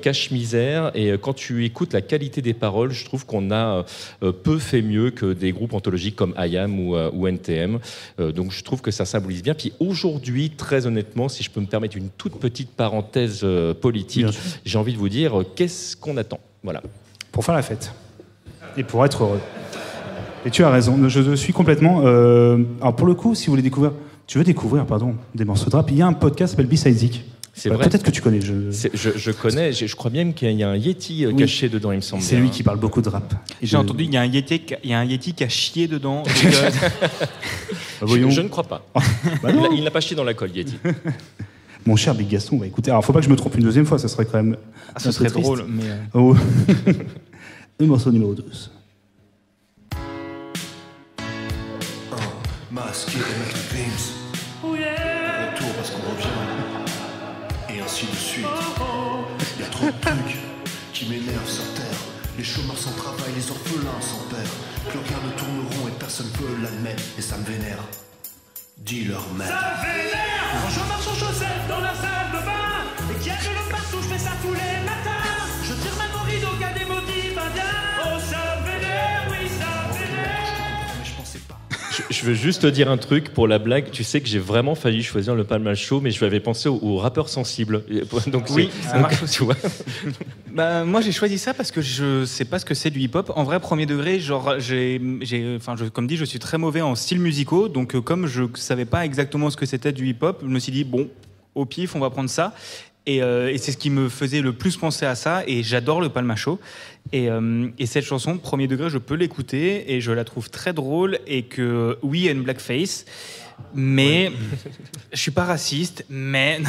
cache-misère. Et quand tu écoutes la qualité des paroles, je trouve qu'on a peu fait mieux que des groupes anthologiques comme IAM ou NTM. Donc je trouve que ça symbolise bien. Puis aujourd'hui, très honnêtement, si je peux me permettre une toute petite parenthèse politique, Bien sûr. j'ai envie de vous dire, qu'est-ce qu'on attend? Voilà. Pour faire la fête. Et pour être heureux. Et tu as raison, je suis complètement... Alors pour le coup, si vous voulez découvrir... Tu veux découvrir, pardon, des morceaux de rap, il y a un podcast qui s'appelle B-Sidezik. C'est vrai. Peut-être que tu connais. Je connais, je crois bien qu'il y a un Yeti Oui. caché dedans, il me semble. C'est bien. lui qui parle beaucoup de rap. Et J'ai de- entendu, il y a un Yeti qui a chié dedans. Bah, voyons. Je ne crois pas. Bah non. Il n'a pas chié dans la colle, Yeti. Mon cher Big Gaston, écoutez, alors faut pas que je me trompe une deuxième fois, ça serait quand même... Ce un peu serait triste. drôle, mais. Oh. Le morceau numéro 12. Masqué et Mac Dreams. Retour parce qu'on revient. Et ainsi de suite. Il y a trop de trucs qui m'énervent sur Terre. Les chômeurs sans travail, les orphelins sans père. Plus rien ne tourne rond et personne peut l'admettre. Et ça me vénère. Dis leur maître. Ça vénère quand je marche en chaussettes dans la salle de bain et qu'il y a de l'eau partout, je fais ça tous les matins. Je tire même au rideau qu'il y a des maudits indiens. Oh ça vénère, oui ça vénère. Mais je pensais pas. Je veux juste te dire un truc pour la blague. Tu sais que j'ai vraiment failli choisir le Palma Show, mais je avais pensé aux rappeurs sensibles. Donc Oui, c'est- ça donc, marche aussi. tu vois. Bah, moi j'ai choisi ça parce que je sais pas ce que c'est du hip-hop. En vrai, premier degré, genre comme dit, je suis très mauvais en styles musicaux, donc comme je savais pas exactement ce que c'était du hip-hop, je me suis dit bon, au pif, on va prendre ça. Et c'est ce qui me faisait le plus penser à ça. Et j'adore le Palma Show. Et cette chanson, premier degré, je peux l'écouter et je la trouve très drôle. Et que oui, il y a une blackface, mais je suis pas raciste. Mais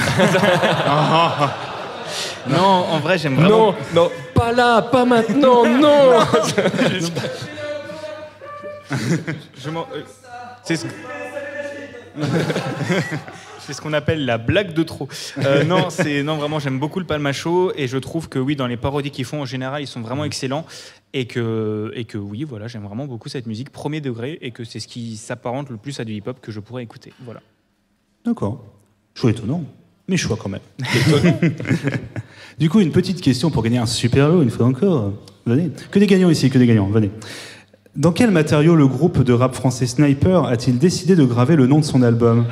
non, en vrai, j'aime vraiment. Non, non, pas là, pas maintenant, non. Je m'en- c'est ce... c'est ce qu'on appelle la blague de trop. Non, vraiment, j'aime beaucoup le Palma Show et je trouve que oui, dans les parodies qu'ils font en général, ils sont vraiment excellents et que oui, voilà, j'aime vraiment beaucoup cette musique premier degré et que c'est ce qui s'apparente le plus à du hip-hop que je pourrais écouter. Voilà. D'accord. Choix étonnant, mais choix quand même. Du coup, une petite question pour gagner un super lot, une fois encore. Venez. Que des gagnants ici, que des gagnants, venez. Dans quel matériau le groupe de rap français Sniper a-t-il décidé de graver le nom de son album?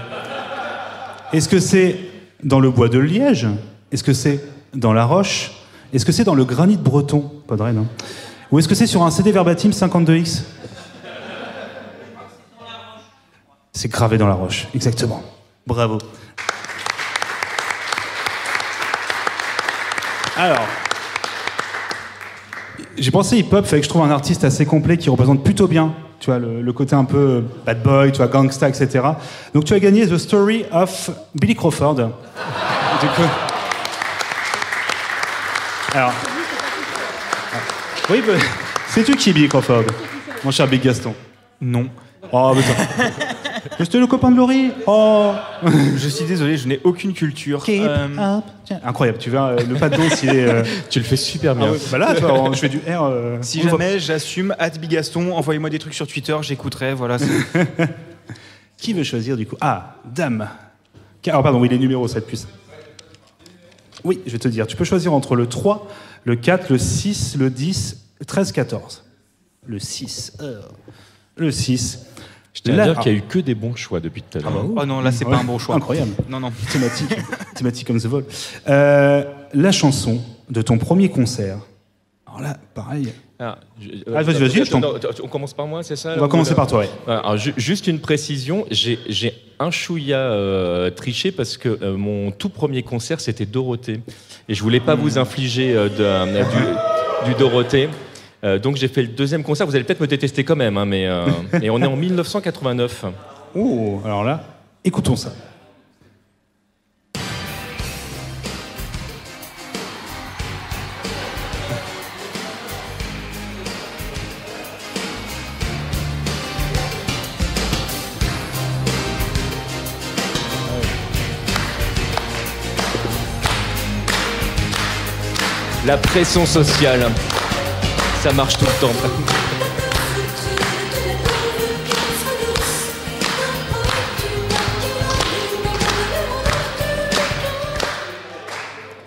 Est-ce que c'est dans le bois de Liège? Est-ce que c'est dans la roche? Est-ce que c'est dans le granit breton? Pas de Rennes, hein. Ou est-ce que c'est sur un CD verbatim 52X? C'est gravé dans la roche, exactement. Bravo. Alors, j'ai pensé hip-hop, fallait que je trouve un artiste assez complet qui représente plutôt bien, tu vois, le côté un peu bad boy, tu vois, gangsta, etc. Donc tu as gagné The Story of Billy Crawford. Du coup... Alors... Oui, bah, sais-tu qui est Billy Crawford, mon cher Big Gaston? Non. Oh, mais attends. C'était le copain de Laurie. Oh. Je suis désolé, je n'ai aucune culture. Keep up. Tiens, incroyable, tu vois, le pas de danse, il est... Tu le fais super bien. Ah ouais, bah là, tu vois, je fais du R. Si on voit- jamais j'assume, @bigaston, envoyez-moi des trucs sur Twitter, j'écouterai, voilà. Qui veut choisir du coup? Ah, dame. Ah, pardon, oui, les numéros, cette puce. Oui, je vais te dire. Tu peux choisir entre le 3, le 4, le 6, le 10, le 13, 14. Le 6. Le 6. Je tiens à dire qu'il n'y a eu que des bons choix depuis tout à l'heure. Oh non, là c'est pas un bon choix. Incroyable. Non. Thématique. Thématique comme The Vol. La chanson de ton premier concert. Alors là, pareil. Vas-y, je t'en- On commence par moi, c'est ça? On va commencer par toi, ouais. Alors, juste une précision, j'ai un chouïa triché parce que mon tout premier concert, c'était Dorothée. Et je voulais pas vous infliger du Dorothée. Donc j'ai fait le deuxième concert. Vous allez peut-être me détester quand même, hein, mais et on est en 1989. Oh, alors là, écoutons ça. La pression sociale, ça marche tout le temps.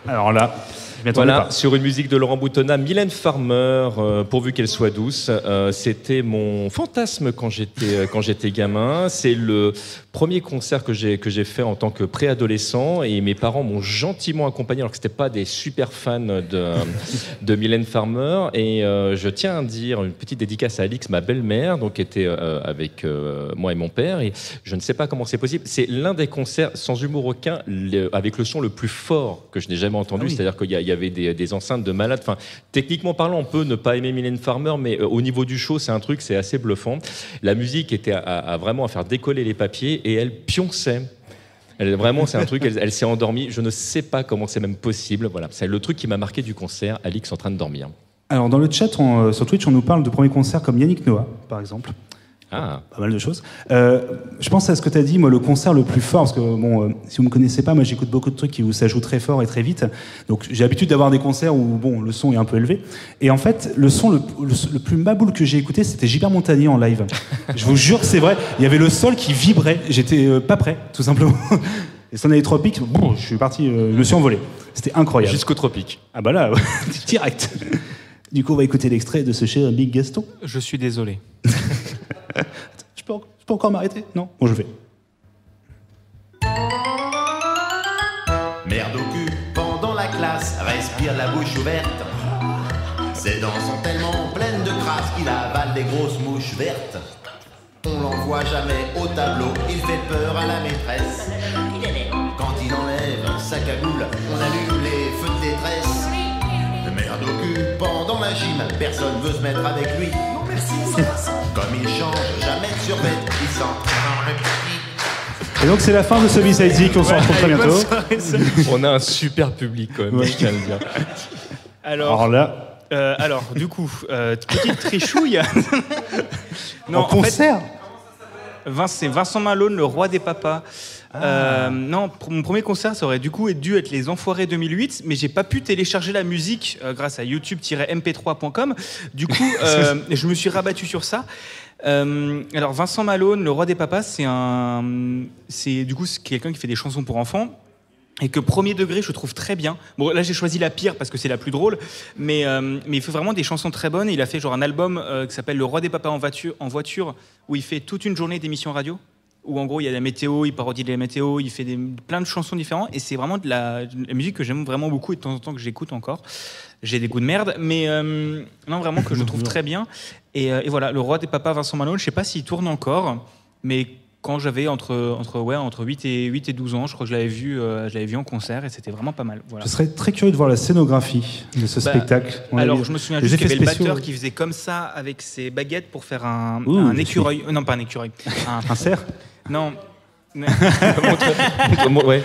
Alors là, je m'y attendais Voilà, pas. sur une musique de Laurent Boutonnat, Mylène Farmer, pourvu qu'elle soit douce. C'était mon fantasme quand j'étais gamin. C'est le premier concert que j'ai fait en tant que préadolescent et mes parents m'ont gentiment accompagné alors que c'était pas des super fans de Mylène Farmer. Et je tiens à dire une petite dédicace à Alix, ma belle-mère, donc qui était avec moi et mon père. Et je ne sais pas comment c'est possible. C'est l'un des concerts sans humour aucun avec le son le plus fort que je n'ai jamais entendu. Ah oui. C'est-à-dire qu'il y avait des enceintes de malades. Enfin, techniquement parlant, on peut ne pas aimer Mylène Farmer, mais au niveau du show, c'est un truc, c'est assez bluffant. La musique était vraiment à faire décoller les papiers et elle pionçait. Vraiment, c'est un truc, elle s'est endormie. Je ne sais pas comment c'est même possible. Voilà, c'est le truc qui m'a marqué du concert, Alix en train de dormir. Alors dans le chat, sur Twitch, on nous parle de premiers concerts comme Yannick Noah, par exemple. Ah. Pas mal de choses. Je pense à ce que tu as dit, moi, le concert le plus fort, parce que bon, si vous me connaissez pas, moi j'écoute beaucoup de trucs où ça joue très fort et très vite. Donc j'ai l'habitude d'avoir des concerts où bon, le son est un peu élevé. Et en fait, le son le plus maboule que j'ai écouté, c'était Gilbert Montagnier en live. Je vous jure que c'est vrai. Il y avait le sol qui vibrait. J'étais pas prêt, tout simplement. Et son année tropique, bon, je suis parti, je me suis envolé. C'était incroyable. Jusqu'au tropique. Ah bah là, direct. Du coup, on va écouter l'extrait de ce cher Big Gaston. Je suis désolé. Je peux encore m'arrêter? Non? Bon, je fais. Merde au cul pendant la classe, respire la bouche ouverte. Ses dents sont tellement pleines de crasse qu'il avale des grosses mouches vertes. On l'en voit jamais au tableau, il fait peur à la maîtresse. Quand il enlève sa cagoule, on allume les feux de détresse. Merde au cul pendant la gym, personne veut se mettre avec lui. Non merci, comme il change jamais de survêt, il s'entraîne en répétition. Et donc, c'est la fin de ce B-Side Zik. On se retrouve très bientôt. On a un super public quand même, Ouais. je tiens à le dire. Alors là, Alors, du coup, petite trichouille. en concert. C'est Vincent Malone, le roi des papas. Non, pour mon premier concert, ça aurait du coup dû être Les Enfoirés 2008, mais j'ai pas pu télécharger la musique grâce à youtube-mp3.com. Du coup, je me suis rabattu sur ça. Alors, Vincent Malone, le roi des papas, c'est quelqu'un qui fait des chansons pour enfants. Et que premier degré, je trouve très bien. Bon, là, j'ai choisi la pire parce que c'est la plus drôle, mais il fait vraiment des chansons très bonnes. Il a fait genre un album qui s'appelle Le Roi des Papas en voiture, où il fait toute une journée d'émissions radio, où en gros, il y a la météo, il parodie la météo, il fait plein de chansons différentes, et c'est vraiment de la musique que j'aime vraiment beaucoup, et de temps en temps que j'écoute encore. J'ai des goûts de merde, mais non, vraiment que je trouve très bien. Et voilà, Le Roi des Papas, Vincent Malone, je sais pas s'il tourne encore, mais quand j'avais entre 8 et 12 ans, je crois que je l'avais vu en concert et c'était vraiment pas mal. Voilà. Je serais très curieux de voir la scénographie de ce spectacle. Alors, je me souviens juste qu'il y avait le batteur qui faisait comme ça avec ses baguettes pour faire un écureuil. Non, pas un écureuil. Un cerf. Non. Ouais.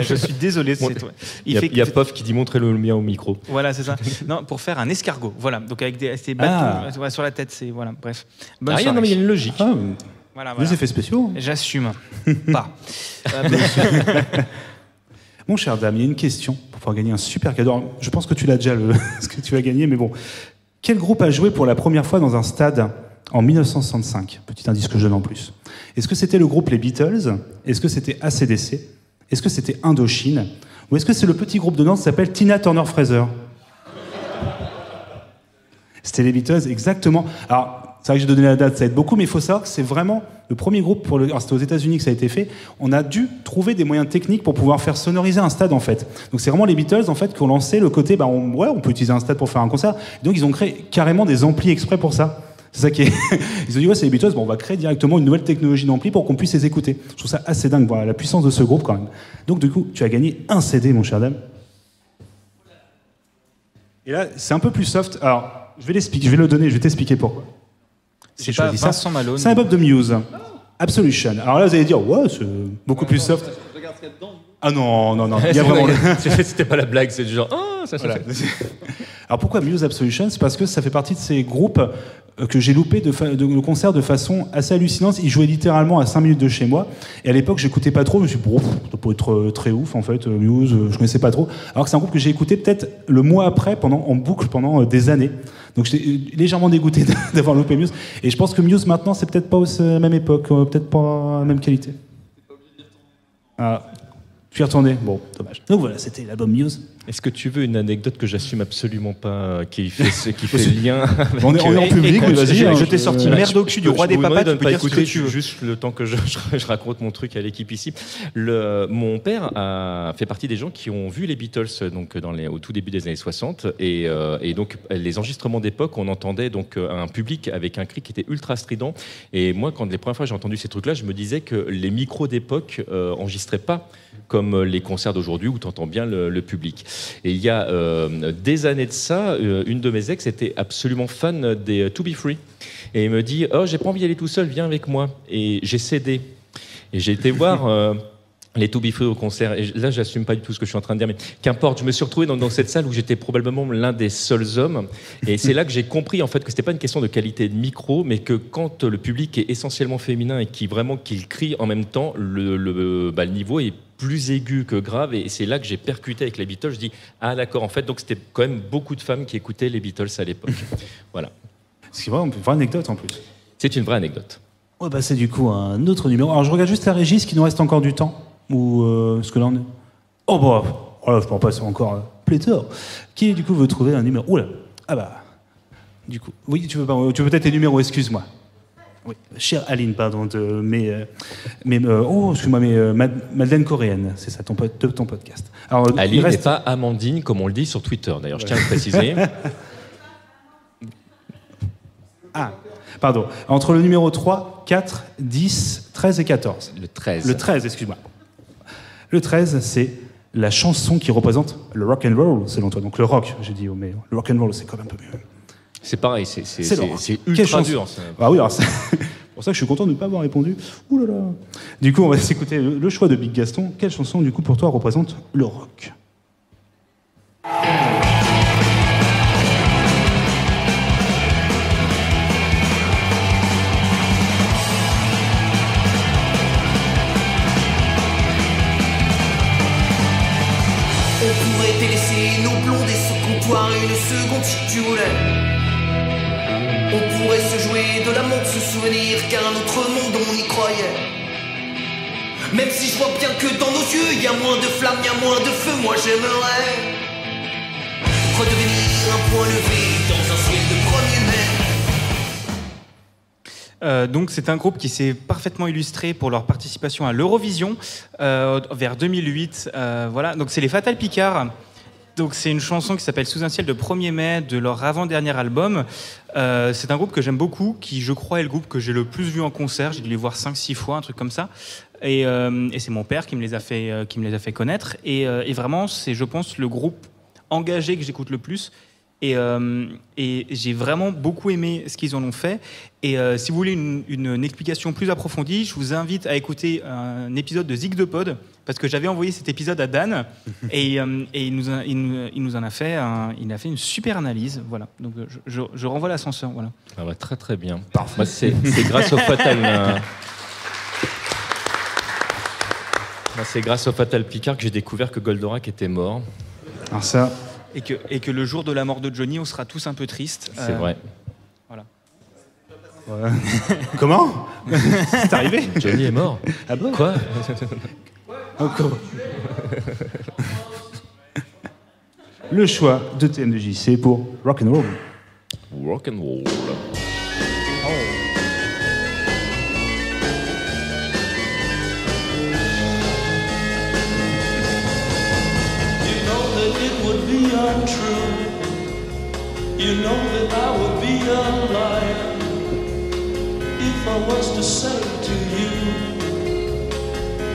Je suis désolé. Il y a Pof qui dit montrez-le mien au micro. Voilà, c'est ça. Non, pour faire un escargot. Voilà. Donc avec ses bâtons sur la tête, c'est voilà. Bref. Bonne soirée. Non, mais il y a une logique. Voilà. Des effets spéciaux. J'assume. Pas. Mon cher Dame, il y a une question pour pouvoir gagner un super cadeau. Alors, je pense que tu l'as déjà ce que tu vas gagner, mais bon. Quel groupe a joué pour la première fois dans un stade en 1965? Petit indice que je donne en plus. Est-ce que c'était le groupe Les Beatles? Est-ce que c'était AC/DC? Est-ce que c'était Indochine? Ou est-ce que c'est le petit groupe de Nantes qui s'appelle Tina Turner Fraser? C'était les Beatles, exactement. Alors, c'est vrai que j'ai donné la date, ça aide beaucoup, mais il faut savoir que c'est vraiment le premier groupe alors c'était aux États-Unis que ça a été fait. On a dû trouver des moyens techniques pour pouvoir faire sonoriser un stade, en fait. Donc c'est vraiment les Beatles, en fait, qui ont lancé le côté, on peut utiliser un stade pour faire un concert. Donc ils ont créé carrément des amplis exprès pour ça. C'est ça qui est. Ils ont dit, ouais, c'est les Beatles, on va créer directement une nouvelle technologie d'ampli pour qu'on puisse les écouter. Je trouve ça assez dingue, voilà, la puissance de ce groupe, quand même. Donc du coup, tu as gagné un CD, mon cher Dame. Et là, c'est un peu plus soft. Alors, je vais le donner, je vais t'expliquer pourquoi. C'est pas Vincent Malone. C'est un album de Muse. Absolution. Alors là, vous allez dire, ouais, c'est beaucoup plus soft. Regarde ce qu'il y a dedans. Ah non. Il y a vraiment. C'était pas la blague, c'est du genre. Ça. Voilà. Alors pourquoi Muse Absolution? C'est parce que ça fait partie de ces groupes que j'ai loupé de concert de façon assez hallucinante. Ils jouaient littéralement à 5 minutes de chez moi. Et à l'époque, j'écoutais pas trop. Je me suis dit, bon, ça doit pas être très ouf, en fait, Muse, je connaissais pas trop. Alors que c'est un groupe que j'ai écouté peut-être le mois après, en boucle, pendant des années. Donc j'étais légèrement dégoûté d'avoir loupé Muse. Et je pense que Muse, maintenant, c'est peut-être pas à la même époque, peut-être pas la même qualité. Ah, tu y es retourné? Bon, dommage. Donc voilà, c'était l'album Muse. Est-ce que tu veux une anecdote que j'assume absolument pas, qui fait le lien avec... On est en public, mais vas-y. Je t'ai sorti merde au cul du roi des papas, tu peux dire ce que tu veux. Juste le temps que je raconte mon truc à l'équipe ici. Mon père a fait partie des gens qui ont vu les Beatles donc, au tout début des années 60. Et donc, les enregistrements d'époque, on entendait donc un public avec un cri qui était ultra strident. Et moi, quand les premières fois j'ai entendu ces trucs-là, je me disais que les micros d'époque enregistraient pas comme les concerts d'aujourd'hui où tu entends bien le public. Et il y a des années de ça, une de mes ex était absolument fan des To Be Free. Et il me dit « Oh, j'ai pas envie d'y aller tout seul, viens avec moi. » Et j'ai cédé. Et j'ai été voir Les To Be Free au concert, et là j'assume pas du tout ce que je suis en train de dire, mais qu'importe, je me suis retrouvé dans cette salle où j'étais probablement l'un des seuls hommes, et c'est là que j'ai compris en fait que c'était pas une question de qualité de micro, mais que quand le public est essentiellement féminin et qu'il crie en même temps, le niveau est plus aigu que grave, et c'est là que j'ai percuté avec les Beatles. Je dis ah d'accord, en fait donc c'était quand même beaucoup de femmes qui écoutaient les Beatles à l'époque. Voilà. C'est vraiment une vraie anecdote en plus. C'est une vraie anecdote. On va passer du coup à un autre numéro. Alors je regarde juste la régie, est-ce qu'il nous reste encore du temps ou ce que là on est... Oh bah, voilà, je peux en passer encore pléthore. Qui du coup veut trouver un numéro? Oula, ah bah, du coup, oui, tu veux peut-être les numéros, excuse-moi. Oui, chère Aline, pardon, excuse-moi, Madeleine coréenne, c'est ça, ton podcast. Alors, Aline n'est pas Amandine, comme on le dit sur Twitter, d'ailleurs, je tiens à le préciser. Ah, pardon. Entre le numéro 3, 4, 10, 13 et 14. Le 13. Le 13, excuse-moi. Le 13, c'est la chanson qui représente le rock and roll, selon toi. Donc le rock, j'ai dit, mais le rock and roll, c'est quand même un peu mieux. C'est pareil, c'est Quelle ultra chanson dur. Ça. Ah oui, alors c'est pour ça que je suis content de ne pas avoir répondu. Ouh là là. Du coup, on va s'écouter le choix de Big Gaston. Quelle chanson, du coup, pour toi, représente le rock? On pourrait délaisser nos blondes et ce comptoir une seconde si tu voulais. On pourrait se jouer de la montre, se souvenir qu'à un autre monde on y croyait. Même si je vois bien que dans nos yeux y a moins de flammes, y a moins de feu, moi j'aimerais redevenir un point levé dans un ciel de 1er mai. Donc c'est un groupe qui s'est parfaitement illustré pour leur participation à l'Eurovision vers 2008. Voilà, donc c'est les Fatal Picard. Donc c'est une chanson qui s'appelle Sous un ciel de 1er mai de leur avant-dernier album. C'est un groupe que j'aime beaucoup, qui je crois est le groupe que j'ai le plus vu en concert. J'ai dû les voir 5-6 fois, un truc comme ça. Et c'est mon père qui me les a fait connaître. Et vraiment c'est, je pense, le groupe engagé que j'écoute le plus. Et j'ai vraiment beaucoup aimé ce qu'ils en ont fait. Et si vous voulez une explication plus approfondie, je vous invite à écouter un épisode de Zig de Pod, parce que j'avais envoyé cet épisode à Dan et il nous en a fait il a fait une super analyse. Voilà. Donc je renvoie l'ascenseur. Voilà. Ah bah, très très bien. Moi, c'est grâce au Fatal. C'est grâce au Fatal Picard que j'ai découvert que Goldorak était mort. Alors ça. Et que le jour de la mort de Johnny, on sera tous un peu tristes. C'est vrai. Voilà. Ouais. Comment? C'est arrivé? Johnny est mort. Ah bon? Quoi? Encore. Le choix de TM2JC pour Rock'n'Roll. Rock'n'Roll. Untrue. You know that I would be a liar if I was to say to you,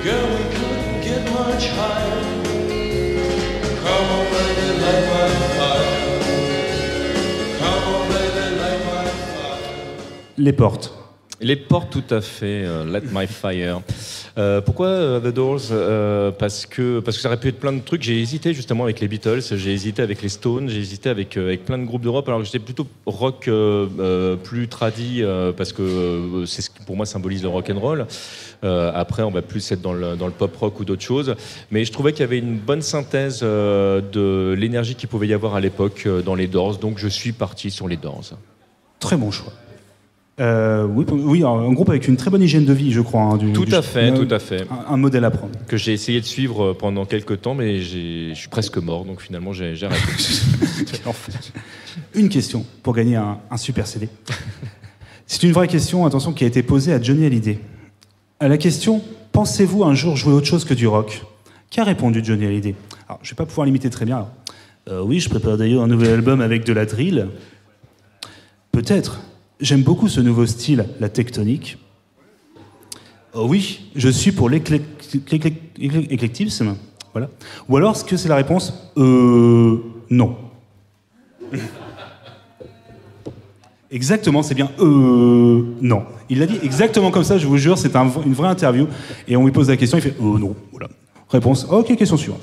girl, we couldn't get much higher. Come on, baby, light my fire. Come on, baby, light my fire. Les portes. Les portes, tout à fait. Light My Fire. Pourquoi The Doors? Parce que ça aurait pu être plein de trucs. J'ai hésité justement avec les Beatles, j'ai hésité avec les Stones, j'ai hésité avec plein de groupes d'Europe. Alors j'étais plutôt rock plus tradi parce que c'est ce qui pour moi symbolise le rock and roll. Après, on va plus être dans le pop rock ou d'autres choses. Mais je trouvais qu'il y avait une bonne synthèse de l'énergie qu'il pouvait y avoir à l'époque dans les Doors. Donc je suis parti sur les Doors. Très bon choix. Oui, un groupe avec une très bonne hygiène de vie, je crois. Tout à fait. Un modèle à prendre. Que j'ai essayé de suivre pendant quelques temps, mais je suis presque mort, donc finalement j'ai arrêté. Une question pour gagner un super CD. C'est une vraie question, attention, qui a été posée à Johnny Hallyday. À la question « Pensez-vous un jour jouer autre chose que du rock ?» Qu'a répondu Johnny Hallyday? Alors, je ne vais pas pouvoir l'imiter très bien. Oui, je prépare d'ailleurs un nouvel album avec de la drill. Peut-être. J'aime beaucoup ce nouveau style, la tectonique. Oh oui, je suis pour l'éclectisme. Voilà. Ou alors, est-ce que c'est la réponse non. Exactement, c'est bien. Non. Il l'a dit exactement comme ça, je vous jure, c'est une vraie interview. Et on lui pose la question, il fait non. Voilà. Réponse, ok, question suivante.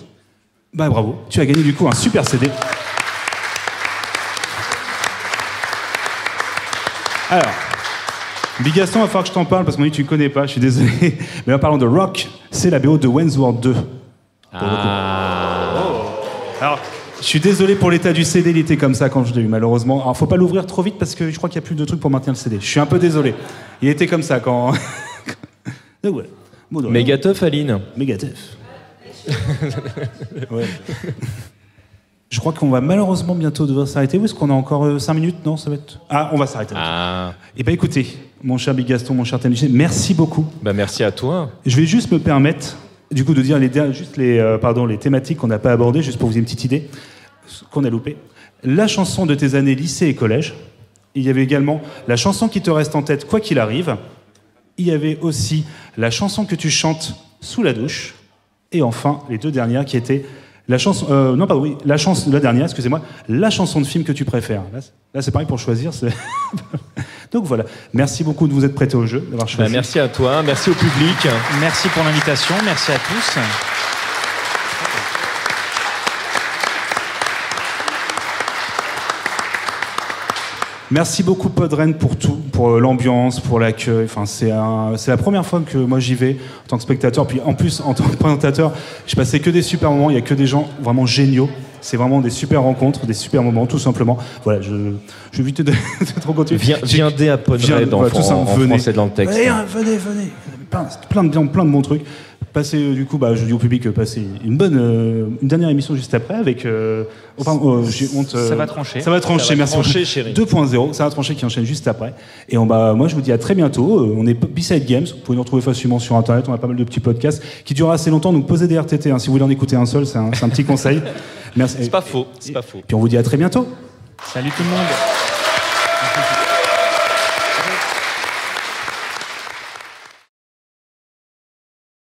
Bah bravo, tu as gagné du coup un super CD. Alors, Big Gaston, il va falloir que je t'en parle parce que tu ne connais pas, je suis désolé. Mais en parlant de rock, c'est la BO de Wayne's World 2. Alors, je suis désolé pour l'état du CD, il était comme ça quand je l'ai eu, malheureusement. Alors, faut pas l'ouvrir trop vite parce que je crois qu'il n'y a plus de trucs pour maintenir le CD. Je suis un peu désolé. Il était comme ça quand. Donc, voilà. Mégateuf, Aline. Mégateuf. Ouais. Je crois qu'on va malheureusement bientôt devoir s'arrêter. Où est-ce qu'on a encore 5 minutes? Non, ça va être. Ah, on va s'arrêter. Eh ben écoutez, mon cher Big Gaston, mon cher TMJ, merci beaucoup. Bah, merci à toi. Je vais juste me permettre, du coup, de dire les thématiques qu'on n'a pas abordées, juste pour vous donner une petite idée, qu'on a loupé. La chanson de tes années lycée et collège. Il y avait également la chanson qui te reste en tête, quoi qu'il arrive. Il y avait aussi la chanson que tu chantes sous la douche. Et enfin, les deux dernières qui étaient la chanson, la dernière, excusez-moi, la chanson de film que tu préfères. Là, c'est pareil pour choisir. Donc voilà. Merci beaucoup de vous être prêtés au jeu, d'avoir choisi. Merci à toi, merci au public. Merci pour l'invitation, merci à tous. Merci beaucoup Podren pour tout, pour l'ambiance, pour l'accueil. Enfin, c'est la première fois que moi j'y vais en tant que spectateur. Puis en plus, en tant que présentateur, je passais que des super moments. Il y a que des gens vraiment géniaux. C'est vraiment des super rencontres, des super moments, tout simplement. Voilà, je vais éviter de trop continuer. Viens à Podren en français dans le texte. Venez. Plein de bons trucs. Passez, du coup, je dis au public, passez une dernière émission juste après avec. J'ai honte. Ça va trancher. Ça va trancher, merci beaucoup. 2.0, ça va trancher qui enchaîne juste après. Et moi, je vous dis à très bientôt. On est B-Side Games. Vous pouvez nous retrouver facilement sur Internet. On a pas mal de petits podcasts qui durent assez longtemps. Donc, posez des RTT. Si vous voulez en écouter un seul, c'est un petit conseil. Merci. C'est pas faux. Puis on vous dit à très bientôt. Salut tout le monde.